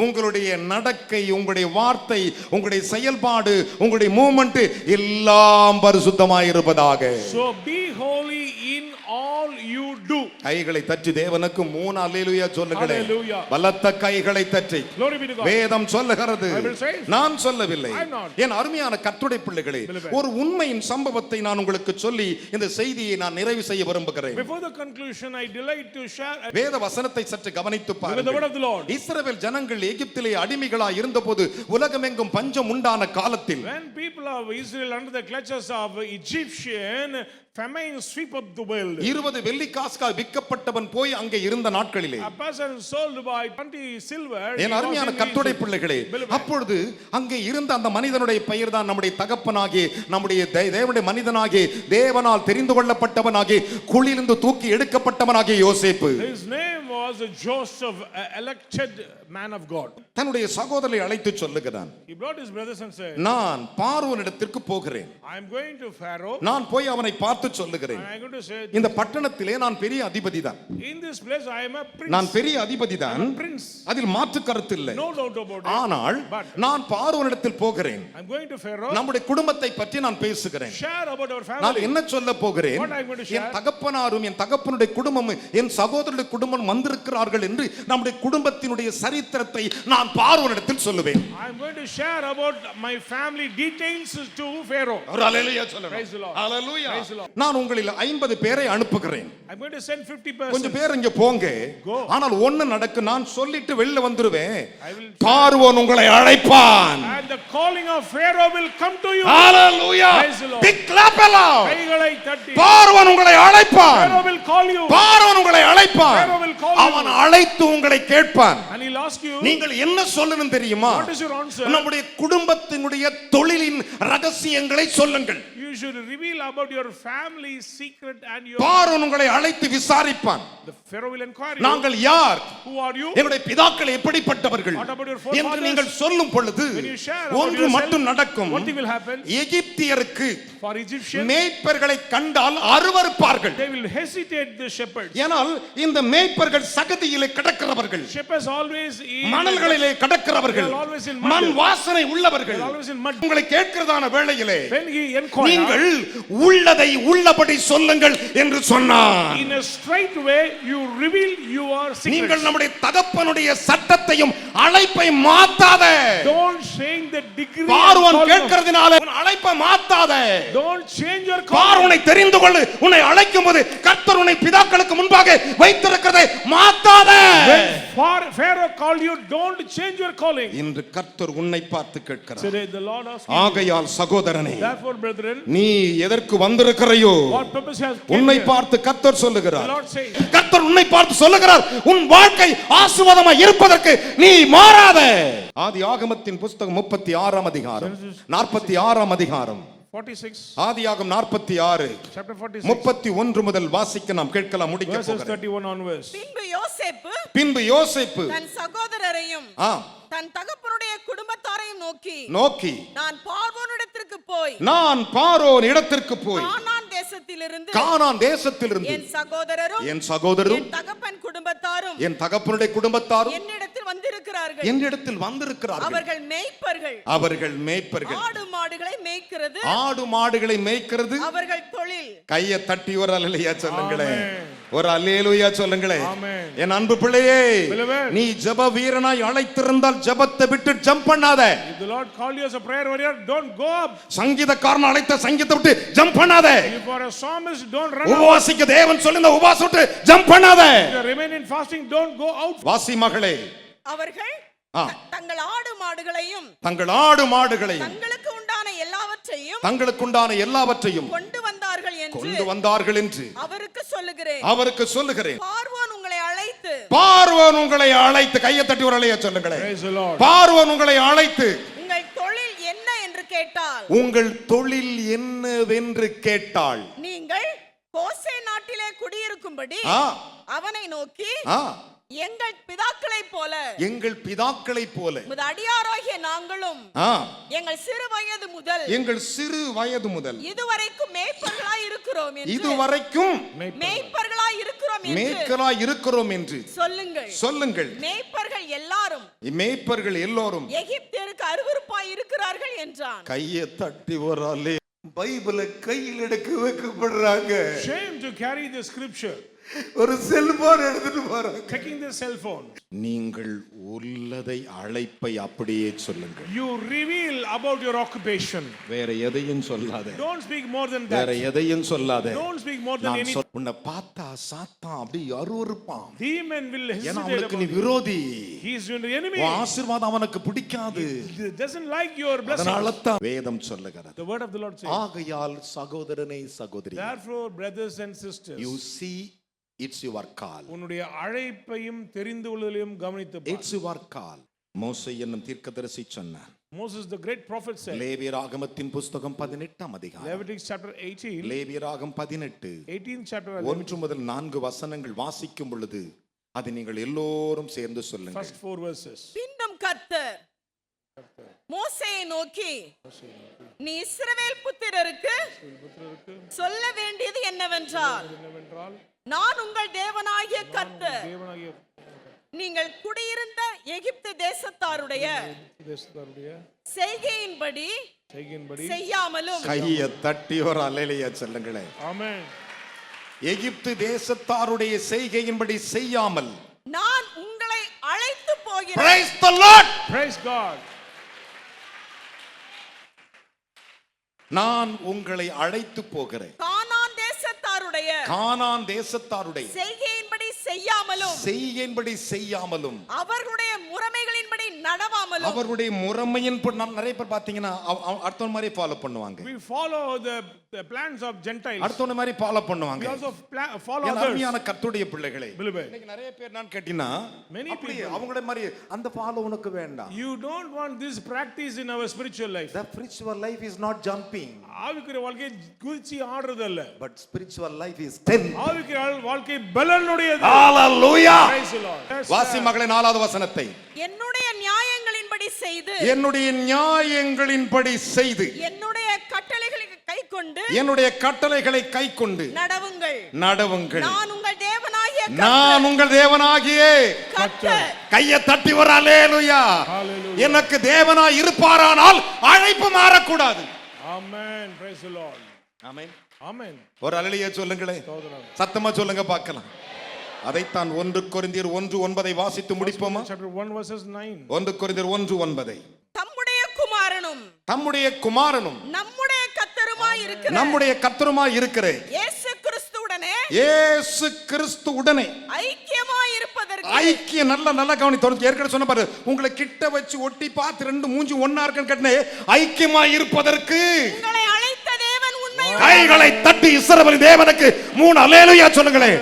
உங்களுடைய நடக்கை, உங்களுடைய வார்த்தை, உங்களுடைய செயல்பாடு, உங்களுடைய மூவ்மெண்ட் எல்லாம் பரிசுத்தமாய் இருப்பதாக. so be holy in all you do. கைகளை தட்டி தேவனுக்கு 3 அல்லேலூயா சொல்லுங்களேன். Hallelujah. பலத்த கைகளை தட்டி. Glory be to God. வேதம் சொல்லுகிறது, Bible says. நான் சொல்லவில்லை. I'm not. என் அருமையான கர்த்தருடைய பிள்ளைகளே, ஒரு உண்மையின் சம்பவத்தை நான் உங்களுக்கு சொல்லி இந்த செய்தியை நான் நிறைவு செய்ய விரும்புகிறேன். Before the conclusion, I delight to share வேத வசனத்தை சற்று கவனித்து with the word பாருங்கள். of the Lord. இஸ்ரவேல் ஜனங்கள் எகிப்திலே அடிமைகளாய் இருந்தபோது உலகமெங்கும் பஞ்சம் உண்டான காலத்தில், When people of Israel under the clutches of Egyptian, famine sweep up the world. 20 வெள்ளிக்காசுக்காக விற்கப்பட்டவன் போய் அங்கே இருந்த நாட்களிலே, A person sold by 20 silver. என் அருமையான கர்த்தருடைய பிள்ளைகளே, அப்பொழுது அங்கே இருந்த அந்த மனிதனுடைய பெயர் தான் நம்முடைய தகப்பனாகிய, நம்முடைய தேவனுடைய மனிதனாகிய, தேவனால் தெரிந்து கொள்ளப்பட்டவனாகிய, குழியிலிருந்து தூக்கி எடுக்கப்பட்டவனாகிய யோசேப்பு. His name was Joseph, elected man of God. தன்னுடைய சகோதரரை அழைத்து சொல்லுகிறான், He brought his brothers and said, நான் பார்வோனிடத்திற்கு போகிறேன், I am going to Pharaoh. நான் போய் அவனை பார்த்து சொல்லுகிறேன், I am going to say, இந்த பட்டணத்திலே நான் பெரிய அதிபதி தான், in this place I am a prince. நான் பெரிய அதிபதி தான், Prince. அதில் மாற்று கருத்து இல்லை. No doubt about it. ஆனால் நான் பார்வோனிடத்தில் போகிறேன், I am going to Pharaoh. நம்முடைய குடும்பத்தை பற்றி நான் பேசுகிறேன். Share about our நான் family. என்ன சொல்ல போகிறேன், What I am going to share? என் தகப்பனாரும் என் தகப்பனுடைய குடும்பமும் என் சகோதரருடைய குடும்பம் வந்திருக்கிறார்கள் என்று நம்முடைய குடும்பத்தினுடைய சரித்திரத்தை நான் பார்வோனிடத்தில் சொல்லுவேன். I am going to share about my family details to Pharaoh. ஒரு அல்லேலூயா சொல்லுங்க. Praise the Lord. Hallelujah. Praise the Lord. நான் உங்களில் 50 பேரை அனுப்புகிறேன். I am going to send 50 கொஞ்சம் persons. பேர் இங்க போங்க. Go. ஆனால் ஒண்ணு நடக்கு, நான் சொல்லிட்டு வெளில வந்துருவேன். I will. பார்வோன் உங்களை அழைப்பான். And the calling of Pharaoh will come to you. Hallelujah. Praise the Lord. Big clap along. கைகளை தட்டி. பார்வோன் உங்களை அழைப்பான். Pharaoh will call you. பார்வோன் உங்களை அழைப்பான். Pharaoh will call you. அவன் அழைத்து உங்களை கேட்பான். And he'll ask you. நீங்கள் என்ன சொல்லணும் தெரியுமா? What is your answer? நம்முடைய குடும்பத்தினுடைய தொழிலின் ரகசியங்களை சொல்லுங்கள். You should reveal about your family's secret and your. பார்வோன் உங்களை அழைத்து விசாரிப்பான். The Pharaoh will inquire you. நாங்கள் யார்? Who are you? எங்களுடைய பிதாக்கள் எப்படிப்பட்டவர்கள் What about your என்று forefathers? நீங்கள் சொல்லும் பொழுது When you share about ஒன்று yourself, மட்டும் நடக்கும். What thing will happen? எகிப்தியருக்கு For Egyptians, மேய்ப்பர்களை கண்டால் அருவருப்பார்கள். they will hesitate the shepherds. ஏனால் இந்த மேய்ப்பர்கள் சகதியிலே கிடக்கிறவர்கள், Shepherds always eat. மணல்களிலே கிடக்கிறவர்கள், They are always in mud. மண் வாசனை உள்ளவர்கள். They are always in mud. உங்களை கேட்கிறதான வேளையிலே When he inquired, நீங்கள் உள்ளதை உள்ளபடி சொல்லுங்கள் என்று சொன்னார். in a straight way, you reveal your நீங்கள் secrets. நம்முடைய தகப்பனுடைய சட்டத்தையும் அழைப்பை மாத்தாத. Don't change the degree. பார்வோன் and call கேட்கிறதுனால உன் அழைப்பை மாத்தாத. you. Don't change your call. பார்வோனை தெரிந்து கொள்ளு, உன்னை அழைக்கும்போது கர்த்தர் உன்னை பிதாக்களுக்கு முன்பாக வைத்திருக்கிறதை மாத்தாத. When Pharaoh called you, don't change your calling. இன்று கர்த்தர் உன்னை பார்த்து கேட்கிறார். Today the Lord asks you. ஆகையால் சகோதரனே, Therefore, brethren, நீ எதற்கு வந்திருக்கிறாயோ what purpose has came உன்னை here? பார்த்து கர்த்தர் The சொல்லுகிறார். Lord says, கர்த்தர் உன்னை பார்த்து சொல்லுகிறார், உன் வாழ்க்கை ஆசீர்வாதமாய் இருப்பதற்கு நீ மாறாத. ஆதி ஆகமத்தின் புத்தகம் 36ஆம் அதிகாரம், 46ஆம் அதிகாரம், 46, ஆதியாகமம் 46 chapter 46, 31 முதல் வாசிக்க நாம் கேட்கலாம், முடிக்க verses போகிறேன். 31 onwards. பின்பு யோசேப்பு தன் சகோதரரையும் தன் தகப்பனுடைய குடும்பத்தாரையும் நோக்கி நான் பார்வோனிடத்திற்கு போய் நான் பார்வோன் இடத்திற்கு போய் கானான் தேசத்திலிருந்து என் என் சகோதரரும் என் தகப்பன் குடும்பத்தாரும் என் தகப்பனுடைய குடும்பத்தாரும் என்னிடத்தில் வந்திருக்கிறார்கள். என்னிடத்தில் வந்திருக்கிறார்கள். அவர்கள் மேய்ப்பர்கள் ஆடு மாடுகளை மேய்க்கிறது அவர்கள் தொழில். கையை தட்டி ஒரு அல்லேலூயா சொல்லுங்களேன், ஒரு அல்லேலூயா சொல்லுங்களேன். என் அன்பு பிள்ளையே, நீ ஜெப வீரனாய் அழைத்திருந்தால் ஜெபத்தை விட்டு ஜம்ப் பண்ணாத. If the Lord called you as a prayer warrior, don't go up. சங்கீதக்காரன் அழைத்த சங்கீதத்தை விட்டு ஜம்ப் பண்ணாத. If you are a psalmist, don't run out. உபவாசிக்க தேவன் சொல்லின உபவாசம் விட்டு ஜம்ப் பண்ணாத. If you remain in fasting, don't go out. வாசி மகளே, அவர்கள் தங்கள் ஆடு மாடுகளையும் தங்களுக்கு உண்டான எல்லாவற்றையும் கொண்டு வந்தார்கள் என்று அவருக்கு சொல்லுகிறேன். பார்வோன் உங்களை அழைத்து கையை தட்டி ஒரு அல்லேலூயா சொல்லுங்களேன். பார்வோன் உங்களை அழைத்து உங்கள் தொழில் என்னவென்று கேட்டாள். நீங்கள் கோசே நாட்டிலே குடியிருக்கும்படி அவனை நோக்கி எங்கள் பிதாக்களைப் போல உமது அடியாராகிய நாங்களும் எங்கள் சிறு வயது முதல் இதுவரைக்கும் மேய்ப்பர்களாய் இருக்கிறோம் என்று சொல்லுங்கள். மேய்ப்பர்கள் எல்லாரும் எகிப்தியருக்கு அருவருப்பாய் இருக்கிறார்கள் என்றான். கையை தட்டி வராலே பைபிளை கையில் எடுக்க வைக்கப்படுறாங்க. Shame to carry the scripture. ஒரு செல்போன் எடுத்துட்டு போறாங்க. Taking the cell phone. நீங்கள் உள்ள அல்லதை அழைப்பை அப்படியே சொல்லுங்கள். You reveal about your occupation. வேற எதையும் சொல்லாதே. Don't speak more than வேற that. எதையும் சொல்லாதே. Don't speak more than anything. உன்னை பார்த்தா சாத்தான் அப்படி அருவருப்பான். Demon will ஏன்னா hesitate அவனுக்கு நீ about you. விரோதி. He is your enemy. உன் ஆசீர்வாதம் அவனுக்கு பிடிக்காது. He doesn't like your blessing. அதனால தான் வேதம் சொல்லுகிறது. The word of the Lord says. ஆகையால் சகோதரனே சகோதரி. Therefore, brothers and sisters. You see, it's your call. உன்னுடைய அழைப்பையும் தெரிந்து கொள்வதையும் கவனித்து பார். It's your call. மோசே என்னும் தீர்க்கதரிசி சொன்னான். Moses the great prophet said. லேவியராகமத்தின் புத்தகம் 18ஆம் அதிகாரம். Leviticus chapter 18. லேவியராகம் 18. 18th chapter. 1 முதல் 4 வசனங்கள் வாசிக்கும் பொழுது அதை நீங்கள் எல்லோரும் சேர்ந்து சொல்லுங்கள். First 4 verses. பின்னும் கர்த்தர் மோசேயை நோக்கி, நீ இஸ்ரவேல் புத்திரருக்கு சொல்ல வேண்டியது என்னவென்றால், நான் உங்கள் தேவனாகிய கர்த்தர், நீங்கள் குடியிருந்த எகிப்து தேசத்தாருடைய செய்கையின்படி செய்யாமலும். கையை தட்டி ஒரு அல்லேலூயா சொல்லுங்களேன். Amen. எகிப்து தேசத்தாருடைய செய்கையின்படி செய்யாமல் நான் உங்களை அழைத்து போகிறேன். Praise the Lord. Praise God. நான் உங்களை அழைத்து போகிறேன். கானான் தேசத்தாருடைய செய்கையின்படி செய்யாமலும் அவர்களுடைய முறைமைகளின்படி நடவாமலும். அவருடைய முறைமையின்படி நாம் நிறைய பேர் பாத்தீங்கன்னா அடுத்த மாதிரி ஃபாலோ பண்ணுவாங்க. We follow the plans of Gentiles. அடுத்த மாதிரி ஃபாலோ பண்ணுவாங்க. We also follow others. அருமையான கர்த்தருடைய பிள்ளைகளே, இன்னைக்கு நிறைய பேர் நான் கேட்டினா அவங்களே மாதிரி அந்த ஃபாலோ உனக்கு வேண்டாம். You don't want this practice in our spiritual life. The spiritual life is not jumping. ஆவிக்குரிய வாழ்க்கை குதிச்சு ஆடுறது அல்ல. But spiritual life is 10. ஆவிக்குரிய வாழ்க்கை பலனுடையது. Hallelujah. Praise the Lord. வாசி மகளே 4வது வசனத்தை. என்னுடைய நியாயங்களின்படி செய்து, என்னுடைய நியாயங்களின்படி செய்து, என்னுடைய கட்டளைகளை கைக்கொண்டு, என்னுடைய கட்டளைகளை கைக்கொண்டு நடவுங்கள். நான் உங்கள் தேவனாகிய நான் உங்கள் தேவனாகிய கர்த்தர். கையை தட்டி ஒரு அல்லேலூயா. எனக்கு தேவனாய் இருப்பாரானால் அழைப்பு மாறக்கூடாது. Amen. Praise the Lord. Amen. Amen. ஒரு அல்லேலூயா சொல்லுங்களே, சத்தமா சொல்லுங்க பார்க்கலாம். அதைத்தான் 1 கொரிந்தியர் 1:9 வாசித்து முடிப்போமா? Chapter 1 verses 9. 1 கொரிந்தியர் 1:9. தம்முடைய குமாரனும் நம்முடைய கர்த்தருமாய் இருக்கிற இயேசு கிறிஸ்துவுடனே ஐக்கியமாய் இருப்பதற்கு. நல்ல கவனி. ஏற்கனவே சொன்ன பாரு, உங்களை கிட்ட வச்சு ஒட்டி பார்த்து ரெண்டு மூஞ்சி ஒண்ணா இருக்குன்னு கேட்டனே, ஐக்கியமாய் இருப்பதற்கு உங்களை அழைத்த தேவன் உண்மை. கைகளை தட்டி இஸ்ரவேலின் தேவனுக்கு 3 அல்லேலூயா சொல்லுங்களே.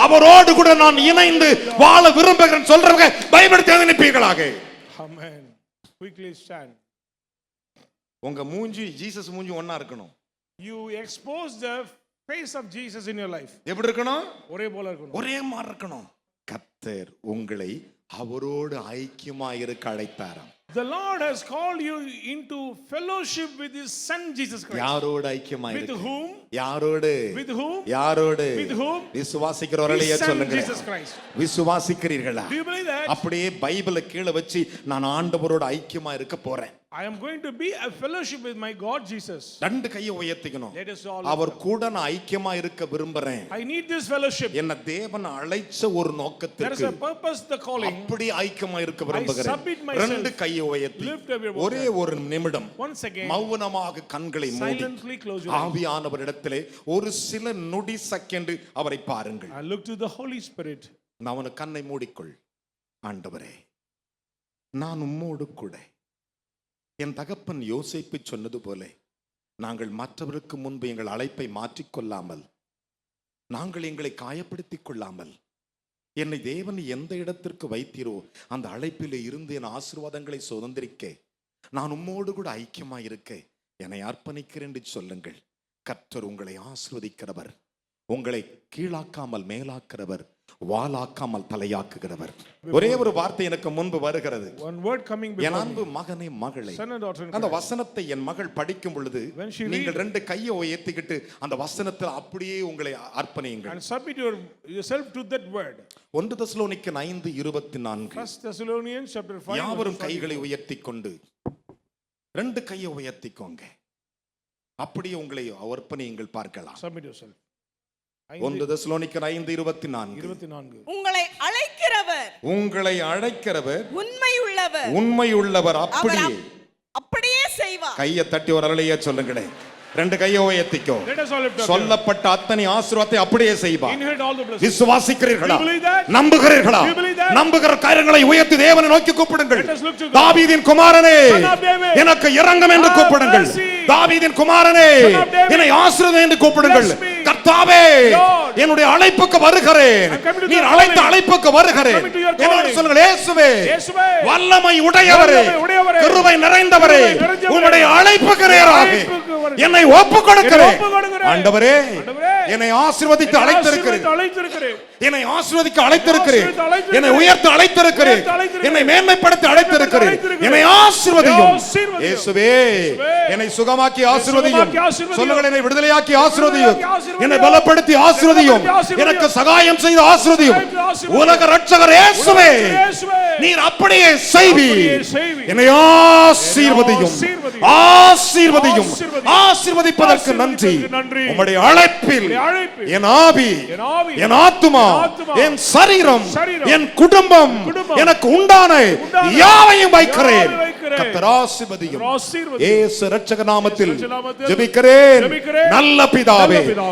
அவரோடு கூட நான் இணைந்து வாழ விரும்புகிறேன் சொல்றவங்க பைபிள் நினைப்பீர்களாக. Amen. Quickly stand. உங்க மூஞ்சி ஜீசஸ் மூஞ்சி ஒண்ணா இருக்கணும். You expose the face of Jesus in your life. எப்படி இருக்கணும்? ஒரே போல இருக்கணும். ஒரே மாதிரி இருக்கணும். கர்த்தர் உங்களை அவரோடு ஐக்கியமாய் இருக்க அழைத்தாராம். The Lord has called you into fellowship with His Son Jesus Christ. யாரோடு ஐக்கியமாய் இருக்க? With whom? யாரோடு? With whom? யாரோடு? With whom? விசுவாசிக்கிறவர்களே சொல்லுங்க. Jesus Christ. விசுவாசிக்கிறீர்களா? Do you believe that? அப்படியே பைபிளை கீழே வச்சு நான் ஆண்டவரோடு ஐக்கியமா இருக்க போறேன். I am going to be a fellowship with my God Jesus. ரெண்டு கையை உயர்த்திக்கணும். Let us all. அவர் கூட நான் ஐக்கியமா இருக்க விரும்புறேன். I need this fellowship. என்ன தேவன் அழைச்ச ஒரு நோக்கத்துக்கு. There is a purpose the calling. அப்படி ஐக்கியமா இருக்க விரும்புகிறேன். I submit myself. ரெண்டு கையை உயர்த்தி ஒரே ஒரு நிமிடம் once again மௌனமாக கண்களை மூடி silently close your eyes. ஆவியானவரிடத்திலே ஒரு சில நொடி செகண்ட் அவரை பாருங்கள். I look to the Holy Spirit. நான் கண்ணை மூடிக்கொள். ஆண்டவரே, நான் உம்மோடு கூட என் தகப்பன் யோசேப்பு சொன்னது போல நாங்கள் மற்றவருக்கு முன்பு எங்கள் அழைப்பை மாற்றிக்கொள்ளாமல், நாங்கள் எங்களை காயப்படுத்திக் கொள்ளாமல், என்னை தேவன் எந்த இடத்திற்கு வைத்தீரோ அந்த அழைப்பிலே இருந்து என் ஆசீர்வாதங்களை சுதந்திரிக்க நான் உம்மோடு கூட ஐக்கியமாய் இருக்க என்னை அர்ப்பணிக்கிறேன் என்று சொல்லுங்கள். கர்த்தர் உங்களை ஆசீர்வதிக்கிறவர், உங்களை கீழாக்காமல் மேலாக்கிறவர், வாளாக்காமல் தலையாக்குகிறவர். ஒரே ஒரு வார்த்தை எனக்கு முன்பு வருகிறது. என் அன்பு மகனே மகளே, அந்த வசனத்தை என் மகள் படிக்கும் பொழுது நீங்கள் ரெண்டு கையை உயர்த்திக்கிட்டு அந்த வசனத்தில் அப்படியே உங்களை அர்ப்பணியுங்கள். And submit yourself to that word. 1 தெசலோனிக்கர் 5:24. 1 Thessalonians chapter 5. யாவரும் கைகளை உயர்த்திக் கொண்டு ரெண்டு கையை உயர்த்திக்கோங்க. அப்படியே உங்களை அர்ப்பணியுங்கள் பார்க்கலாம். Submit yourself. 1 தெசலோனிக்கர் 5:24. உங்களை அழைக்கிறவர் உங்களை அழைக்கிறவர் உண்மை உள்ளவர் உண்மையுள்ளவர். அவர் அப்படியே அப்படியே செய்வார். கையை தட்டி ஒரு அலைய சொல்லுங்களே. ரெண்டு கையை உயர்த்திக்கோ. Let us all lift up. சொல்லப்பட்ட அத்தனை ஆசீர்வாதத்தை அப்படியே செய்வார். Inherit all the blessings. விசுவாசிக்கிறீர்களா? Do you believe that? நம்புகிறீர்களா? Do you believe that? நம்புகிற காரியங்களை உயர்த்தி தேவனை நோக்கி கூப்பிடுங்கள். Let us look to God. தாவீதின் குமாரனே, Son of David. எனக்கு இரங்கும் என்று Have கூப்பிடுங்கள். mercy. தாவீதின் குமாரனே, Son of David. என்னை ஆசீர்வதி என்று கூப்பிடுங்கள். Bless me. கர்த்தாவே, Lord. என்னுடைய அழைப்புக்கு வருகிறேன். I'm coming to நீர் your அழைத்த calling. அழைப்புக்கு வருகிறேன். I'm coming to your calling. என்னோடு சொல்லுங்கள். இயேசுவே, இயேசுவே, வல்லமை உடையவரே, வல்லமை உடையவரே, கிருபை நிறைந்தவரே, கிருபை நிறைந்தவரே, உம்முடைய அழைப்புக்கு நேராக அழைப்புக்கு வருகிறேன். என்னை ஒப்புக் கொடுக்கிறேன். என்னை ஒப்புக் கொடுக்கிறேன். ஆண்டவரே, ஆண்டவரே, என்னை ஆசீர்வதித்து அழைத்திருக்கிறேன். அழைத்திருக்கிறேன். என்னை ஆசீர்வதிக்க அழைத்திருக்கிறேன். ஆசீர்வதித்து அழைத்திருக்கிறேன். என்னை உயர்த்த அழைத்திருக்கிறேன். உயர்த்த அழைத்திருக்கிறேன். என்னை மேன்மைப்படுத்தி அழைத்திருக்கிறேன். அழைத்திருக்கிறேன். என்னை ஆசீர்வதியும். ஆசீர்வதியும். இயேசுவே, என்னை சுகமாக்கி ஆசீர்வதியும். சுகமாக்கி ஆசீர்வதியும். சொல்லுங்கள், என்னை விடுதலையாக்கி ஆசீர்வதியும். விடுதலையாக்கி ஆசீர்வதியும். என்னை பலப்படுத்தி ஆசீர்வதியும். பலப்படுத்தி எனக்கு சகாயம் செய்து ஆசீர்வதியும். ஆசீர்வதியும். உலக ரட்சகர் இயேசுவே, இயேசுவே, நீர் அப்படியே செய்வீர். அப்படியே செய்வீர். என்னை ஆசீர்வதியும். ஆசீர்வதியும். ஆசீர்வதியும். ஆசீர்வதியும். ஆசீர்வதிப்பதற்கு நன்றி. நன்றி. உம்முடைய அழைப்பில் உம்முடைய அழைப்பில் என் ஆவி, என் ஆவி, என் ஆத்துமா, என் ஆத்துமா, என் சரீரம், சரீரம், என் குடும்பம், குடும்பம், எனக்கு உண்டான யாவையும் வைக்கிறேன். யாவையும் வைக்கிறேன். கர்த்தர் ஆசீர்வதியும். ஆசீர்வதியும். இயேசு இரட்சக நாமத்தில் இயேசு நாமத்தில் ஜெபிக்கிறேன். ஜெபிக்கிறேன். நல்ல பிதாவே. நல்ல பிதாவே.